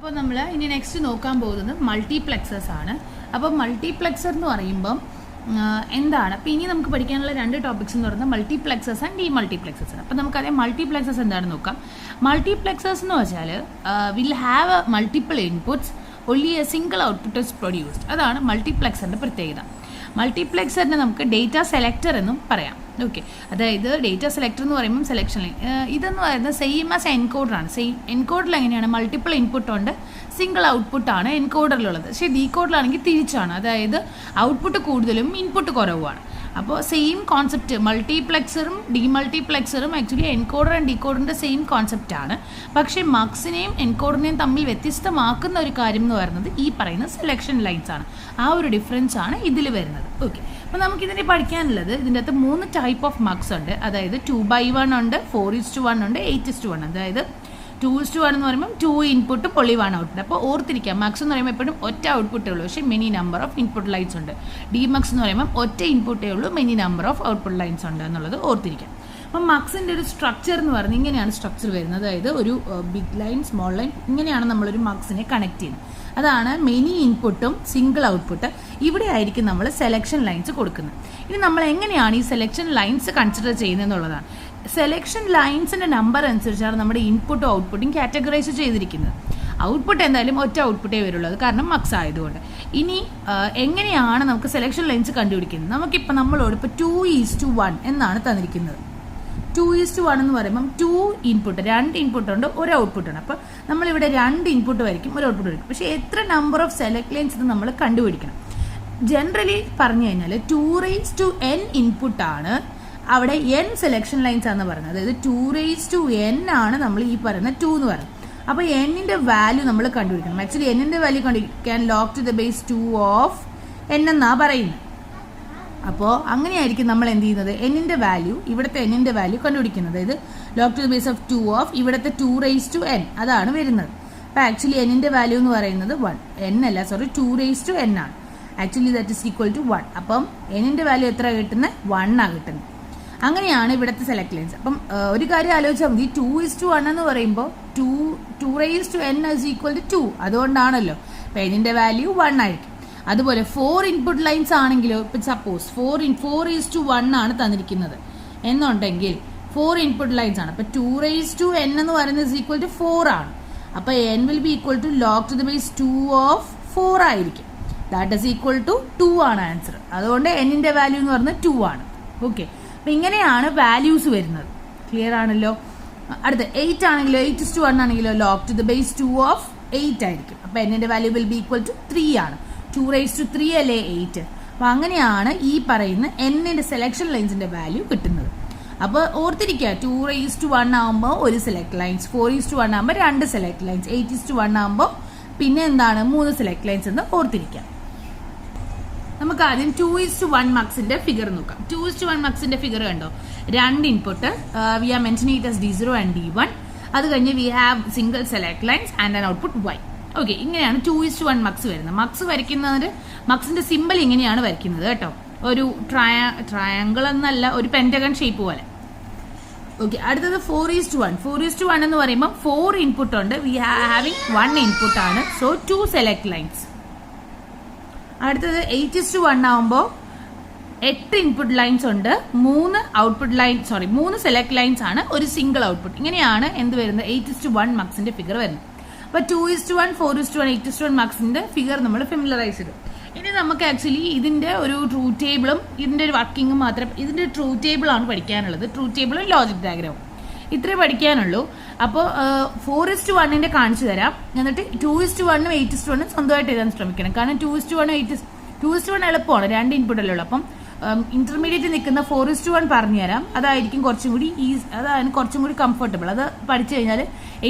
അപ്പോൾ നമ്മൾ ഇനി നെക്സ്റ്റ് നോക്കാൻ പോകുന്നത് മൾട്ടിപ്ലെക്സേഴ്സ് ആണ്. അപ്പോൾ മൾട്ടിപ്ലെക്സർ എന്ന് പറയുമ്പം എന്താണ്, അപ്പോൾ ഇനി നമുക്ക് പഠിക്കാനുള്ള രണ്ട് ടോപ്പിക്സ് എന്ന് പറയുന്നത് മൾട്ടിപ്ലെക്സേഴ്സ് ആൻഡ് ഡീമൾട്ടിപ്ലെക്സേഴ്സ് ആണ്. അപ്പോൾ നമുക്കറിയാം മൾട്ടിപ്ലെക്സേഴ്സ് എന്താണെന്ന് നോക്കാം. മൾട്ടിപ്ലെക്സേഴ്സ് എന്ന് വെച്ചാൽ will have multiple inputs only A single output is produced. അതാണ് മൾട്ടിപ്ലെക്സറിൻ്റെ പ്രത്യേകത. മൾട്ടിപ്ലെക്സറിനെ നമുക്ക് ഡേറ്റ സെലക്ടർ എന്നും പറയാം. ഓക്കെ, അതായത് ഡേറ്റ സെലക്ടർ എന്ന് പറയുമ്പോൾ സെലക്ഷൻ ലൈൻ ഇതെന്ന് പറയുന്നത് സെയിം ആസ് എൻകോഡറാണ്. എൻകോഡറിൽ എങ്ങനെയാണ് മൾട്ടിപ്പിൾ ഇൻപുട്ട് ഉണ്ട്, സിംഗിൾ ഔട്ട്പുട്ടാണ് എൻകോഡറിലുള്ളത്. പക്ഷേ ഡീകോഡറിലാണെങ്കിൽ തിരിച്ചാണ്, അതായത് ഔട്ട്പുട്ട് കൂടുതലും ഇൻപുട്ട് കുറവുമാണ്. അപ്പോൾ സെയിം കോൺസെപ്റ്റ് മൾട്ടിപ്ലെക്സറും ഡീമൾട്ടിപ്ലെക്സറും ആക്ച്വലി എൻകോഡർ ആൻഡ് ഡീകോഡറിൻ്റെ സെയിം കോൺസെപ്റ്റാണ്. പക്ഷേ മക്സിനെയും എൻകോഡറിനെയും തമ്മിൽ വ്യത്യസ്തമാക്കുന്ന ഒരു കാര്യം എന്ന് പറയുന്നത് ഈ പറയുന്ന സെലക്ഷൻ ലൈൻസ് ആണ്. ആ ഒരു ഡിഫറൻസ് ആണ് ഇതിൽ വരുന്നത്. ഓക്കെ, അപ്പോൾ നമുക്കിതിനെ പഠിക്കാനുള്ളത് ഇതിൻ്റെ അകത്ത് 3 ടൈപ്പ് ഓഫ് മക്സ് ഉണ്ട്. അതായത് 2/1 ഉണ്ട്, 4:1 ഉണ്ട്, 8:1. അതായത് 2:1 എന്ന് പറയുമ്പോൾ 2 ഇൻപുട്ട് പൊളി 1 ഔട്ട്പുട്ട്. അപ്പോൾ ഓർത്തിരിക്കാം, മക്സ് എന്ന് പറയുമ്പോൾ എപ്പോഴും ഒറ്റ ഔട്ട്പുട്ടേ ഉള്ളൂ, പക്ഷേ many number of input lines ഉണ്ട്. മക്സ് എന്ന് പറയുമ്പോൾ ഒറ്റ ഇൻപുട്ടേ ഉള്ളൂ, many number of output lines ഉണ്ട് എന്നുള്ളത് ഓർത്തിരിക്കാം. അപ്പം മക്സിൻ്റെ ഒരു സ്ട്രക്ചർ എന്ന് പറയുന്നത് ഇങ്ങനെയാണ് സ്ട്രക്ചർ വരുന്നത്. അതായത് ഒരു ബിഗ് ലൈൻ, സ്മോൾ ലൈൻ, ഇങ്ങനെയാണ് നമ്മളൊരു മക്സിനെ കണക്ട് ചെയ്യുന്നത്. അതാണ് മെനി ഇൻപുട്ടും സിംഗിൾ ഔട്ട്പുട്ട്. ഇവിടെ ആയിരിക്കും നമ്മൾ സെലക്ഷൻ ലൈൻസ് കൊടുക്കുന്നത്. ഇനി നമ്മൾ എങ്ങനെയാണ് ഈ സെലക്ഷൻ ലൈൻസ് കൺസിഡർ ചെയ്യുന്നത് എന്നുള്ളതാണ്. സെലക്ഷൻ ലൈൻസിൻ്റെ നമ്പർ അനുസരിച്ചാണ് നമ്മുടെ ഇൻപുട്ടും ഔട്ട്പുട്ടും കാറ്റഗറൈസ് ചെയ്തിരിക്കുന്നത്. ഔട്ട്പുട്ട് എന്തായാലും ഒറ്റ ഔട്ട്പുട്ടേ വരുള്ളൂ, അത് കാരണം മക്സ് ആയതുകൊണ്ട്. ഇനി എങ്ങനെയാണ് നമുക്ക് സെലക്ഷൻ ലൈൻസ് കണ്ടുപിടിക്കുന്നത്? നമുക്കിപ്പോൾ നമ്മളോട് ഇപ്പോൾ 2:1 എന്നാണ് തന്നിരിക്കുന്നത്. 2:1 എന്ന് പറയുമ്പം 2 ഇൻപുട്ട്, 2 ഇൻപുട്ട് ഉണ്ട്, ഒരു ഔട്ട്പുട്ട് ഉണ്ട്. അപ്പോൾ നമ്മളിവിടെ 2 ഇൻപുട്ട് വരയ്ക്കും, ഒരു ഔട്ട്പുട്ട് വരയ്ക്കും. പക്ഷേ എത്ര നമ്പർ ഓഫ് സെലക്ട് ലൈൻസ് ഇത് നമ്മൾ കണ്ടുപിടിക്കണം. ജനറലി പറഞ്ഞു കഴിഞ്ഞാൽ 2n ഇൻപുട്ടാണ്, അവിടെ n സെലക്ഷൻ ലൈൻസ് ആണെന്ന് പറയുന്നത്. അതായത് 2n ആണ് നമ്മൾ ഈ പറയുന്ന 2 എന്ന് പറയുന്നത്. അപ്പോൾ n-ന്റെ വാല്യൂ നമ്മൾ കണ്ടുപിടിക്കണം. ആക്ച്വലി n-ന്റെ വാല്യൂ കണ്ടുപിടിക്കാൻ log to the base 2 of n എന്നാണ് പറയുന്നത്. അപ്പോൾ അങ്ങനെയായിരിക്കും നമ്മൾ എന്ത് ചെയ്യുന്നത്, n-ന്റെ വാല്യൂ, ഇവിടുത്തെ n-ന്റെ വാല്യൂ കണ്ടുപിടിക്കുന്നത്. അതായത് log to the base of 2 of ഇവിടുത്തെ 2n അതാണ് വരുന്നത്. അപ്പോൾ ആക്ച്വലി n-ന്റെ വാല്യൂ എന്ന് പറയുന്നത് 1, n അല്ല, സോറി, 2n ആണ്. Actually that is equal to 1. അപ്പം n-ന്റെ വാല്യൂ എത്ര കിട്ടുന്നത്? 1 ആണ് കിട്ടുന്നത്. അങ്ങനെയാണ് ഇവിടുത്തെ സെലക്ട് ലൈൻസ്. അപ്പം ഒരു കാര്യം ആലോചിച്ചാൽ മതി, 2:1 എന്ന് പറയുമ്പോൾ 2n ഇസ് ഈക്വൽ ടു 2, അതുകൊണ്ടാണല്ലോ. അപ്പം n-ന്റെ വാല്യൂ 1 ആയിരിക്കും. അതുപോലെ 4 ഇൻപുട്ട് ലൈൻസ് ആണെങ്കിലോ, ഇപ്പം സപ്പോസ് 4:1 ആണ് തന്നിരിക്കുന്നത് എന്നുണ്ടെങ്കിൽ 4 ഇൻപുട്ട് ലൈൻസ് ആണ്. അപ്പം 2n എന്ന് പറയുന്നത് ഇസ് ഈക്വൽ ടു 4 ആണ്. അപ്പം n will be equal to log to the base 2 of 4 ആയിരിക്കും. ദാറ്റ് ഇസ് ഈക്വൽ ടു 2 ആണ് ആൻസർ. അതുകൊണ്ട് n-ന്റെ വാല്യൂ എന്ന് പറയുന്നത് 2 ആണ്. ഓക്കെ, അപ്പം ഇങ്ങനെയാണ് വാല്യൂസ് വരുന്നത്. ക്ലിയർ ആണല്ലോ. അടുത്ത 8 ആണെങ്കിലോ, 8:1 ആണെങ്കിലോ log to the base 2 of 8 ആയിരിക്കും. അപ്പം n-ന്റെ value will be equal to 3 ആണ്. 2�3 അല്ലേ 8. അപ്പോൾ അങ്ങനെയാണ് ഈ പറയുന്ന n-ന്റെ സെലക്ഷൻ ലൈൻസിന്റെ വാല്യൂ കിട്ടുന്നത്. അപ്പോൾ ഓർത്തിരിക്കുക, 2:1 ആകുമ്പോൾ ഒരു സെലക്ട് ലൈൻസ്, 4:1 ആകുമ്പോൾ 2 സെലക്ട് ലൈൻസ്, 8:1 ആകുമ്പോൾ പിന്നെ എന്താണ് 3 സെലക്ട് ലൈൻസ് എന്ന് ഓർത്തിരിക്കാം. നമുക്ക് ആദ്യം 2:1 മക്സിന്റെ ഫിഗർ നോക്കാം. 2:1 മക്സിന്റെ ഫിഗർ കണ്ടോ, 2 input, we are mentioning it as D0 and D1. അത് കഴിഞ്ഞ് we have single select lines and an output Y. Okay, ഇങ്ങനെയാണ് 2:1 മക്സ് വരുന്നത്. മക്സ് വരയ്ക്കുന്നതിന് മക്സിന്റെ സിമ്പിൾ ഇങ്ങനെയാണ് വരയ്ക്കുന്നത് കേട്ടോ. ഒരു ട്രയാങ്കിൾ എന്നല്ല, ഒരു പെന്റഗൺ ഷേപ്പ് പോലെ. ഓക്കെ, അടുത്തത് 4:1. 4:1 എന്ന് പറയുമ്പോൾ 4 ഇൻപുട്ട് ഉണ്ട്, വി ഹാവിങ് 1 ഇൻപുട്ട് ആണ്, സോ 2 സെലക്ട് ലൈൻസ്. അടുത്തത് 8:1 ആകുമ്പോൾ 8 ഇൻപുട്ട് ലൈൻസ് ഉണ്ട്, 3 സെലക്ട് ലൈൻസ് ആണ്, ഒരു സിംഗിൾ ഔട്ട്പുട്ട്. ഇങ്ങനെയാണ് എന്ത് വരുന്നത്, 8:1 മക്സിന്റെ ഫിഗർ വരുന്നത്. അപ്പോൾ 2:1, 4:1, 8:1 മക്സിന്റെ ഫിഗർ നമ്മൾ ഫെമിലറൈസ് ചെയ്തു. ഇനി നമുക്ക് ആക്ച്വലി ഇതിന്റെ ഒരു ട്രൂത്ത് ടേബിളും ഇതിന്റെ ഒരു വർക്കിങ്ങും മാത്രം, ഇതിന്റെ ട്രൂത്ത് ടേബിൾ ആണ് പഠിക്കാനുള്ളത്. ട്രൂത്ത് ടേബിളും ലോജിക് ഡയഗ്രാമും ഇത്രേ പഠിക്കാനുള്ളൂ. അപ്പോൾ 4:1 കാണിച്ചു തരാം, എന്നിട്ട് 2:1 8:1 സ്വന്തമായിട്ട് എഴുതാൻ ശ്രമിക്കണം. കാരണം 2:1 എളുപ്പമാണ്, 2 ഇൻപുട്ട് അല്ലേ ഉള്ളൂ. അപ്പം ഇന്റർമീഡിയറ്റ് നിൽക്കുന്ന 4:1 പറഞ്ഞു തരാം, അതായിരിക്കും കുറച്ചും കൂടി അതാണ് കുറച്ചും കൂടി കംഫർട്ടബിൾ. അത് പഠിച്ചു കഴിഞ്ഞാൽ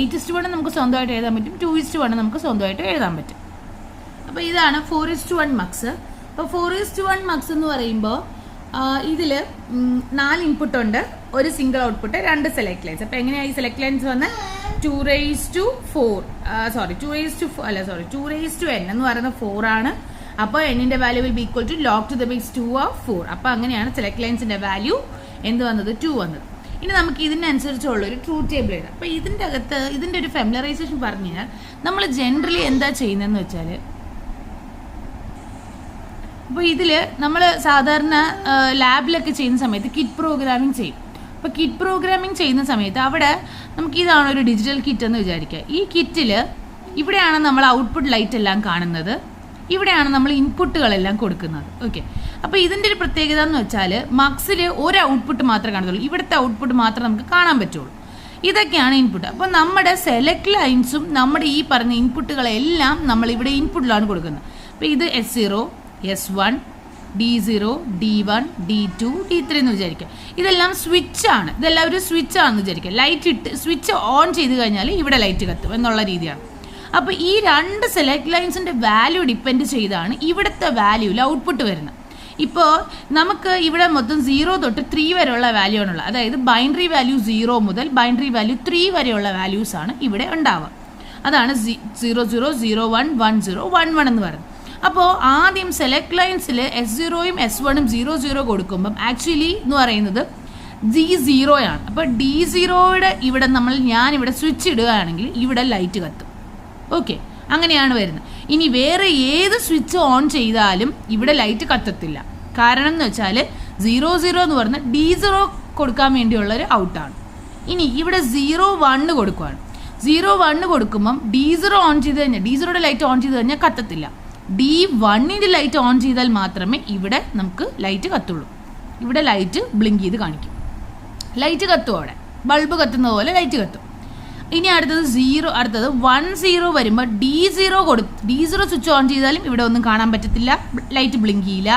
8:1 നമുക്ക് സ്വന്തമായിട്ട് എഴുതാൻ പറ്റും, 2:1 നമുക്ക് സ്വന്തമായിട്ട് എഴുതാൻ പറ്റും. അപ്പോൾ ഇതാണ് 4:1 മക്സ്. അപ്പോൾ 4:1 മക്സ് എന്ന് പറയുമ്പോൾ ഇതിൽ 4 ഇൻപുട്ട് ഉണ്ട്, ഒരു സിംഗിൾ ഔട്ട്പുട്ട്, 2 സെലക്ട് ലൈൻസ്. അപ്പോൾ എങ്ങനെയാണ് ഈ സെലക്ട് ലൈൻസ് വന്ന് 2:n എന്ന് പറയുന്ന 4 ആണ്. അപ്പോൾ n-ന്റെ value will be equal to log to the base 2 of 4. അപ്പോൾ അങ്ങനെയാണ് സെലക്ട് ലൈൻസിന്റെ വാല്യൂ എന്ത് വന്നത്, 2 വന്നത്. ഇനി നമുക്ക് ഇതിനനുസരിച്ചുള്ള ഒരു ട്രൂത്ത് ടേബിൾ എഴുതാം. അപ്പോൾ ഇതിൻ്റെ അകത്ത് ഇതിൻ്റെ ഒരു ഫെമിലറൈസേഷൻ പറഞ്ഞു കഴിഞ്ഞാൽ നമ്മൾ ജനറലി എന്താ ചെയ്യുന്നതെന്ന് വെച്ചാൽ, അപ്പോൾ ഇതിൽ നമ്മൾ സാധാരണ ലാബിലൊക്കെ ചെയ്യുന്ന സമയത്ത് കിറ്റ് പ്രോഗ്രാമിംഗ് ചെയ്യും. അപ്പോൾ കിറ്റ് പ്രോഗ്രാമിംഗ് ചെയ്യുന്ന സമയത്ത് അവിടെ നമുക്ക് ഇതാണ് ഒരു ഡിജിറ്റൽ കിറ്റ് എന്ന് വിചാരിക്കുക. ഈ കിറ്റിൽ ഇവിടെയാണ് നമ്മൾ ഔട്ട്പുട്ട് ലൈറ്റ് എല്ലാം കാണുന്നത്, ഇവിടെയാണ് നമ്മൾ ഇൻപുട്ടുകളെല്ലാം കൊടുക്കുന്നത്. ഓക്കെ, അപ്പോൾ ഇതിൻ്റെ ഒരു പ്രത്യേകത എന്ന് വെച്ചാൽ മക്സിൽ ഒരു ഔട്ട്പുട്ട് മാത്രമേ കാണത്തുള്ളൂ, ഇവിടുത്തെ ഔട്ട്പുട്ട് മാത്രമേ നമുക്ക് കാണാൻ പറ്റുള്ളൂ. ഇതൊക്കെയാണ് ഇൻപുട്ട്. അപ്പോൾ നമ്മുടെ സെലക്ട് ലൈൻസും നമ്മുടെ ഈ പറഞ്ഞ ഇൻപുട്ടുകളെല്ലാം നമ്മൾ ഇവിടെ ഇൻപുട്ടിലാണ് കൊടുക്കുന്നത്. അപ്പോൾ ഇത് S0, S1, D0, D1, D2, D3 എന്ന് വിചാരിക്കുക. ഇതെല്ലാം സ്വിച്ചാണ്, ഇതെല്ലാം ഒരു സ്വിച്ചാണെന്ന് വിചാരിക്കുക. ലൈറ്റ് ഇട്ട് സ്വിച്ച് ഓൺ ചെയ്ത് കഴിഞ്ഞാൽ ഇവിടെ ലൈറ്റ് കത്തും എന്നുള്ള രീതിയാണ്. അപ്പോൾ ഈ രണ്ട് സെലക്ട് ലൈൻസിൻ്റെ വാല്യൂ ഡിപ്പെൻഡ് ചെയ്താണ് ഇവിടുത്തെ വാല്യൂവിൽ ഔട്ട്പുട്ട് വരുന്നത്. ഇപ്പോൾ നമുക്ക് ഇവിടെ മൊത്തം 0 തൊട്ട് 3 വരെയുള്ള വാല്യൂ ആണുള്ളത്. അതായത് ബൈനറി വാല്യൂ 0 മുതൽ ബൈനറി വാല്യൂ 3 വരെയുള്ള വാല്യൂസാണ് ഇവിടെ ഉണ്ടാവുക. അതാണ് 00, 01, 10, 11 എന്ന് പറയുന്നത്. അപ്പോൾ ആദ്യം സെലക്ട് ലൈൻസിൽ S0യും S1ഉം 00 കൊടുക്കുമ്പം ആക്ച്വലി എന്ന് പറയുന്നത് D0 ആണ്. അപ്പോൾ D0യുടെ ഇവിടെ ഞാനിവിടെ സ്വിച്ച് ഇടുകയാണെങ്കിൽ ഇവിടെ ലൈറ്റ് കത്തും. ഓക്കെ, അങ്ങനെയാണ് വരുന്നത്. ഇനി വേറെ ഏത് സ്വിച്ച് ഓൺ ചെയ്താലും ഇവിടെ ലൈറ്റ് കത്തത്തില്ല. കാരണം എന്ന് വെച്ചാൽ 00 എന്ന് പറഞ്ഞാൽ D0 കൊടുക്കാൻ വേണ്ടിയുള്ള ഒരു ഔട്ടാണ്. ഇനി ഇവിടെ 01 കൊടുക്കുകയാണ്. 01 കൊടുക്കുമ്പം D0 ഓൺ ചെയ്ത് കഴിഞ്ഞാൽ D0യുടെ ലൈറ്റ് ഓൺ ചെയ്ത് കഴിഞ്ഞാൽ കത്തത്തില്ല. D1ൻ്റെ ലൈറ്റ് ഓൺ ചെയ്താൽ മാത്രമേ ഇവിടെ നമുക്ക് ലൈറ്റ് കത്തുള്ളൂ. ഇവിടെ ലൈറ്റ് ബ്ലിങ്ക് ചെയ്ത് കാണിക്കും, ലൈറ്റ് കത്തും. അവിടെ ബൾബ് കത്തുന്ന പോലെ ലൈറ്റ് കത്തും. ഇനി അടുത്തത് 10 വരുമ്പോൾ D0 സ്വിച്ച് ഓൺ ചെയ്താലും ഇവിടെ ഒന്നും കാണാൻ പറ്റത്തില്ല, ലൈറ്റ് ബ്ലിങ്ക് ചെയ്യില്ല.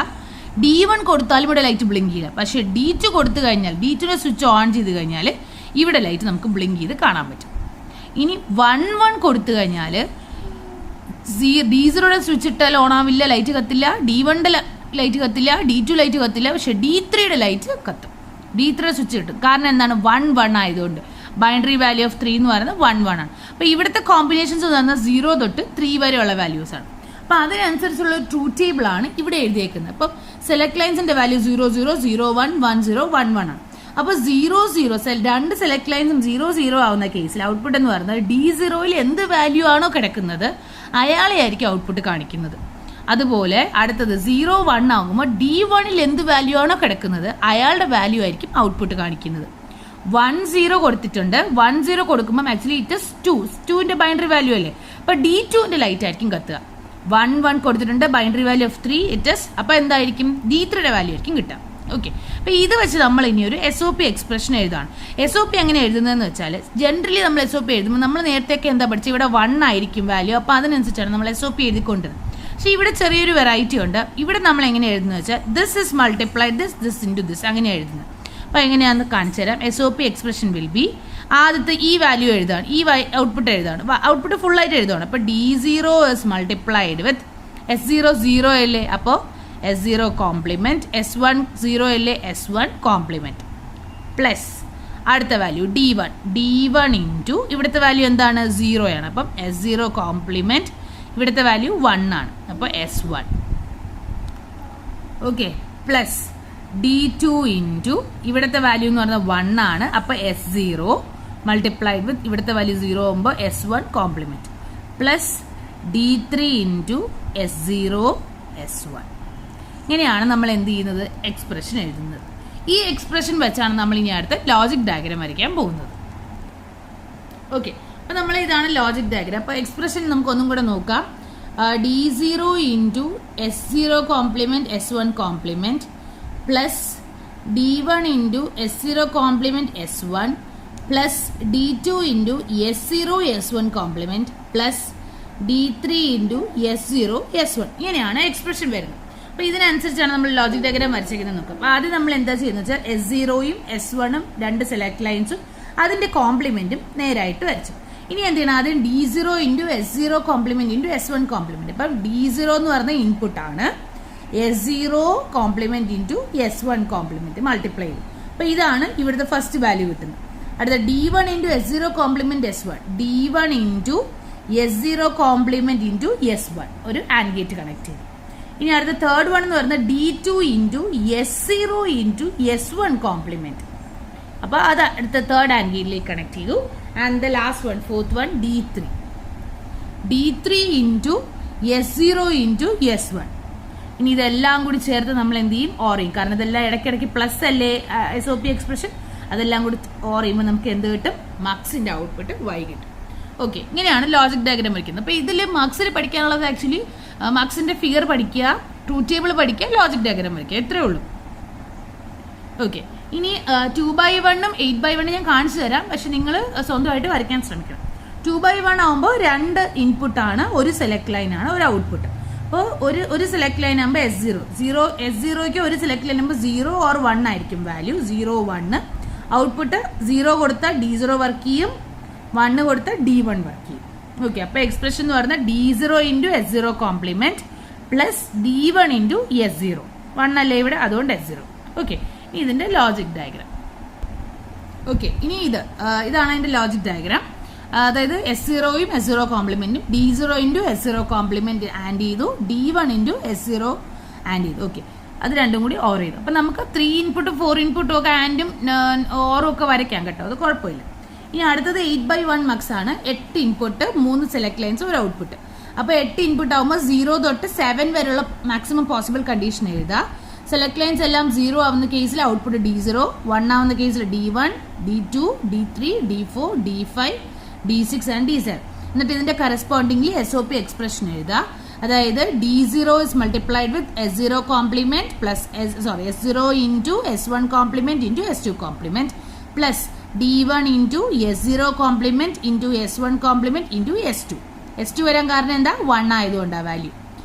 D1 കൊടുത്താലും ഇവിടെ ലൈറ്റ് ബ്ലിങ്ക് ചെയ്യില്ല. പക്ഷേ D2 കൊടുത്തു കഴിഞ്ഞാൽ D2യുടെ സ്വിച്ച് ഓൺ ചെയ്ത് കഴിഞ്ഞാൽ ഇവിടെ ലൈറ്റ് നമുക്ക് ബ്ലിങ്ക് ചെയ്ത് കാണാൻ പറ്റും. ഇനി 11 കൊടുത്തു കഴിഞ്ഞാൽ D0യുടെ സ്വിച്ച് ഇട്ടാൽ ഓൺ ആവില്ല, ലൈറ്റ് കത്തില്ല. D1ൻ്റെ ലൈറ്റ് കത്തില്ല, D2 ലൈറ്റ് കത്തില്ല. പക്ഷേ D3യുടെ ലൈറ്റ് കത്തും. D3 സ്വിച്ച് കിട്ടും. കാരണം എന്താണ്? 1 ആയതുകൊണ്ട്. ബൈനറി വാല്യൂ ഓഫ് 3 എന്ന് പറയുന്നത് 1 ആണ്. അപ്പോൾ ഇവിടുത്തെ കോമ്പിനേഷൻസ് എന്ന് പറഞ്ഞാൽ 0 തൊട്ട് 3 വരെയുള്ള വാല്യൂസാണ്. അപ്പോൾ അതിനനുസരിച്ചുള്ള ഒരു ട്രൂത്ത് ടേബിൾ ആണ് ഇവിടെ എഴുതിയേക്കുന്നത്. അപ്പോൾ സെലക്ട് ലൈൻസിൻ്റെ വാല്യൂ 00, 01, 10, 11 ആണ്. അപ്പോൾ 00 രണ്ട് സെലക്ട് ലൈൻസും 00 ആവുന്ന കേസിൽ ഔട്ട്പുട്ട് എന്ന് പറയുന്നത് D0യിൽ എന്ത് വാല്യൂ ആണോ കിടക്കുന്നത് അയാളെ ആയിരിക്കും ഔട്ട്പുട്ട് കാണിക്കുന്നത്. അതുപോലെ അടുത്തത് 01 ആകുമ്പോൾ D1ൽ എന്ത് വാല്യൂ ആണോ കിടക്കുന്നത് അയാളുടെ വാല്യൂ ആയിരിക്കും ഔട്ട്പുട്ട് കാണിക്കുന്നത്. 10 കൊടുത്തിട്ടുണ്ട്. 10 കൊടുക്കുമ്പോൾ ആക്ച്വലി ഇറ്റ് ഇസ് 2ന്റെ ബൈനറി വാല്യൂ അല്ലേ. അപ്പോൾ D2ന്റെ ലൈറ്റ് ആയിരിക്കും കത്തുക. 11 കൊടുത്തിട്ടുണ്ട്, binary value of 3 it is. അപ്പോൾ എന്തായിരിക്കും? D3യുടെ വാല്യൂ ആയിരിക്കും കിട്ടുക. ഓക്കെ, അപ്പോൾ ഇത് വെച്ച് നമ്മൾ ഇനി ഒരു SOP എക്സ്പ്രഷൻ എഴുതാണ്. SOP എങ്ങനെ എഴുതുന്നതെന്ന് വെച്ചാൽ ജനറലി നമ്മൾ SOP എഴുതുമ്പോൾ നമ്മൾ നേരത്തെയൊക്കെ എന്താ പഠിച്ചത്, ഇവിടെ 1 ആയിരിക്കും വാല്യൂ. അപ്പോൾ അതിനനുസരിച്ചാണ് നമ്മൾ SOP എഴുതിക്കൊണ്ടിരുന്നത്. പക്ഷേ ഇവിടെ ചെറിയൊരു വെറൈറ്റി ഉണ്ട്. ഇവിടെ നമ്മൾ എങ്ങനെ എഴുതുന്നത് വെച്ചാൽ this is multiplied this into this അങ്ങനെ എഴുതുന്നത്. അപ്പോൾ എങ്ങനെയാണെന്ന് കാണിച്ചു തരാം. SOP എക്സ്പ്രഷൻ വിൽ ബി ആദ്യത്തെ ഈ വാല്യൂ എഴുതാണ്, ഈ ഔട്ട്പുട്ട് എഴുതാണ്. ഔട്ട്പുട്ട് ഫുള്ളായിട്ട് എഴുതുകയാണ്. അപ്പോൾ D0 is multiplied with S0 0 അല്ലേ, അപ്പോൾ S0 കോംപ്ലിമെൻറ്റ്, S1 0 അല്ലേ, S1 കോംപ്ലിമെൻറ്റ് പ്ലസ് അടുത്ത വാല്യൂ D1 ഇൻറ്റു ഇവിടുത്തെ വാല്യൂ എന്താണ്? 0 ആണ്. അപ്പം S0 കോംപ്ലിമെൻറ്റ് ഇവിടുത്തെ വാല്യൂ 1 ആണ്. അപ്പോൾ S1 okay plus D2 into ഇവിടുത്തെ വാല്യൂ എന്ന് പറഞ്ഞാൽ 1 ആണ്. അപ്പോൾ S0 മൾട്ടിപ്ലൈഡ് വിത്ത് ഇവിടുത്തെ വാല്യൂ 0 ആകുമ്പോൾ S1 compliment plus D3 into S0 S1. ഇങ്ങനെയാണ് നമ്മൾ എന്ത് ചെയ്യുന്നത്? എക്സ്പ്രഷൻ എഴുതുന്നത്. ഈ എക്സ്പ്രഷൻ വെച്ചാണ് നമ്മൾ ഇനി അടുത്ത ലോജിക് ഡയഗ്രാം വരയ്ക്കാൻ പോകുന്നത്. ഓക്കെ, അപ്പോൾ നമ്മൾ ഇതാണ് ലോജിക് ഡയഗ്രാം. അപ്പോൾ എക്സ്പ്രഷൻ നമുക്ക് ഒന്നും കൂടെ നോക്കാം. D0 into S0 compliment S1 compliment plus D1 into S0 compliment S1 plus D2 into S0 S1 compliment plus D3 into S0 S1. ഇങ്ങനെയാണ് എക്സ്പ്രഷൻ വരുന്നത്. അപ്പോൾ ഇതിനനുസരിച്ചാണ് നമ്മൾ ലോജിക് ഡയഗ്രാം വരച്ചിരിക്കുന്നത് നോക്കാം. അപ്പോൾ ആദ്യം നമ്മൾ എന്താ ചെയ്യുന്നത് വെച്ചാൽ S0യും S1ഉം രണ്ട് സെലക്ട് ലൈൻസും അതിൻ്റെ കോംപ്ലിമെൻറ്റും നേരായിട്ട് വരച്ചു. ഇനി എന്ത് ചെയ്യണം? ആദ്യം D0 into S0 compliment into S1 compliment. അപ്പം D0 എന്ന് പറഞ്ഞ ഇൻപുട്ടാണ്, S0 compliment into S1 compliment multiply ചെയ്യും. അപ്പോൾ ഇതാണ് ഇവിടുത്തെ ഫസ്റ്റ് വാല്യൂ കിട്ടുന്നത്. അടുത്ത D1 into S0 compliment S1, D1 into S0 compliment into S1 ഒരു ആൻഡ് ഗേറ്റ് കണക്ട് ചെയ്തു. ഇനി അടുത്ത തേർഡ് വൺ എന്ന് പറയുന്നത് D2 into S0 into S1 compliment. അപ്പോൾ അത് അടുത്ത തേർഡ് ആൻഡ് ഗേറ്റിലേക്ക് കണക്ട് ചെയ്തു. And the last one, fourth one, D3 into S0 into S1. ഇനി ഇതെല്ലാം കൂടി ചേർത്ത് നമ്മൾ എന്ത് ചെയ്യും? ഓർ ചെയ്യും. കാരണം ഇതെല്ലാം ഇടയ്ക്കിടയ്ക്ക് പ്ലസ് അല്ലേ SOP എക്സ്പ്രഷൻ, അതെല്ലാം കൂടി ഓർ ചെയ്യുമ്പോൾ നമുക്ക് എന്ത് കിട്ടും? മക്സിന്റെ ഔട്ട്പുട്ട് Y കിട്ടും. ഓക്കെ, ഇങ്ങനെയാണ് ലോജിക് ഡയഗ്രാം വരയ്ക്കുന്നത്. അപ്പോൾ ഇതിൽ മക്സിൽ പഠിക്കാനുള്ളത് ആക്ച്വലി മക്സിന്റെ ഫിഗർ പഠിക്കുക, ട്രൂത്ത് ടേബിൾ പഠിക്കുക, ലോജിക് ഡയഗ്രാം വരയ്ക്കുക, എത്രയേ ഉള്ളൂ. ഓക്കെ, ഇനി 2/1 8/1 ഞാൻ കാണിച്ചു തരാം. പക്ഷെ നിങ്ങൾ സ്വന്തമായിട്ട് വരയ്ക്കാൻ ശ്രമിക്കണം. 2/1 ആകുമ്പോൾ 2 ഇൻപുട്ടാണ്, ഒരു സെലക്ട് ലൈൻ ആണ്, ഒരു ഔട്ട്പുട്ട്. അപ്പോൾ ഒരു സെലക്ട് ലൈൻ ആകുമ്പോൾ S0ക്ക് ഒരു സെലക്ട് ലൈൻ ആകുമ്പോൾ 0 or 1 ആയിരിക്കും വാല്യൂ. 0 1 ഔട്ട്പുട്ട് 0 കൊടുത്താൽ D0 വർക്ക് ചെയ്യും, 1 കൊടുത്താൽ D1 വർക്ക് ചെയ്യും. ഓക്കെ, അപ്പോൾ എക്സ്പ്രഷൻ എന്ന് പറയുന്നത് D0 into S0 complement plus D1 into S0. 1 അല്ലേ ഇവിടെ, അതുകൊണ്ട് S0. ഓക്കെ, ഇതിന്റെ ലോജിക് ഡയഗ്രാം. ഓക്കെ, ഇനി ഇതാണ് അതിന്റെ ലോജിക് ഡയഗ്രാം. അതായത് S0യും S0 കോംപ്ലിമെന്റും D0 into S0 complement add ചെയ്തു, D1 ഇൻറ്റു S0 ആഡ് ചെയ്തു. ഓക്കെ, അത് രണ്ടും കൂടി ഓർ ചെയ്തു. അപ്പം നമുക്ക് 3 ഇൻപുട്ടും 4 ഇൻപുട്ടും ഒക്കെ ആൻഡും ഓറും ഒക്കെ വരയ്ക്കാം കേട്ടോ, അത് കുഴപ്പമില്ല. ഇനി അടുത്തത് 8/1 മക്സ് ആണ്. 8 ഇൻപുട്ട്, 3 സെലക്ട് ലൈൻസ്, ഒരു ഔട്ട്പുട്ട്. അപ്പോൾ 8 ഇൻപുട്ട് ആകുമ്പോൾ 0 തൊട്ട് 7 വരെയുള്ള മാക്സിമം പോസിബിൾ കണ്ടീഷൻ എഴുതുക. സെലക്ട് ലൈൻസ് എല്ലാം 0 ആവുന്ന കേസിൽ ഔട്ട്പുട്ട് D0, 1 ആവുന്ന കേസിൽ D1, D2, D3, D4, D5, D6 and D7. എന്നിട്ട് ഇതിന്റെ കറസ്പോണ്ടിംഗ്ലി SOP എക്സ്പ്രഷൻ എഴുതുക. അതായത് D0 is multiplied with S0 complement plus S0 into S1 complement into S2 complement plus D1 into S0 complement into S1 complement into S2. S2 വരാൻ കാരണം എന്താ? 1 ആയതുകൊണ്ടാണ് value.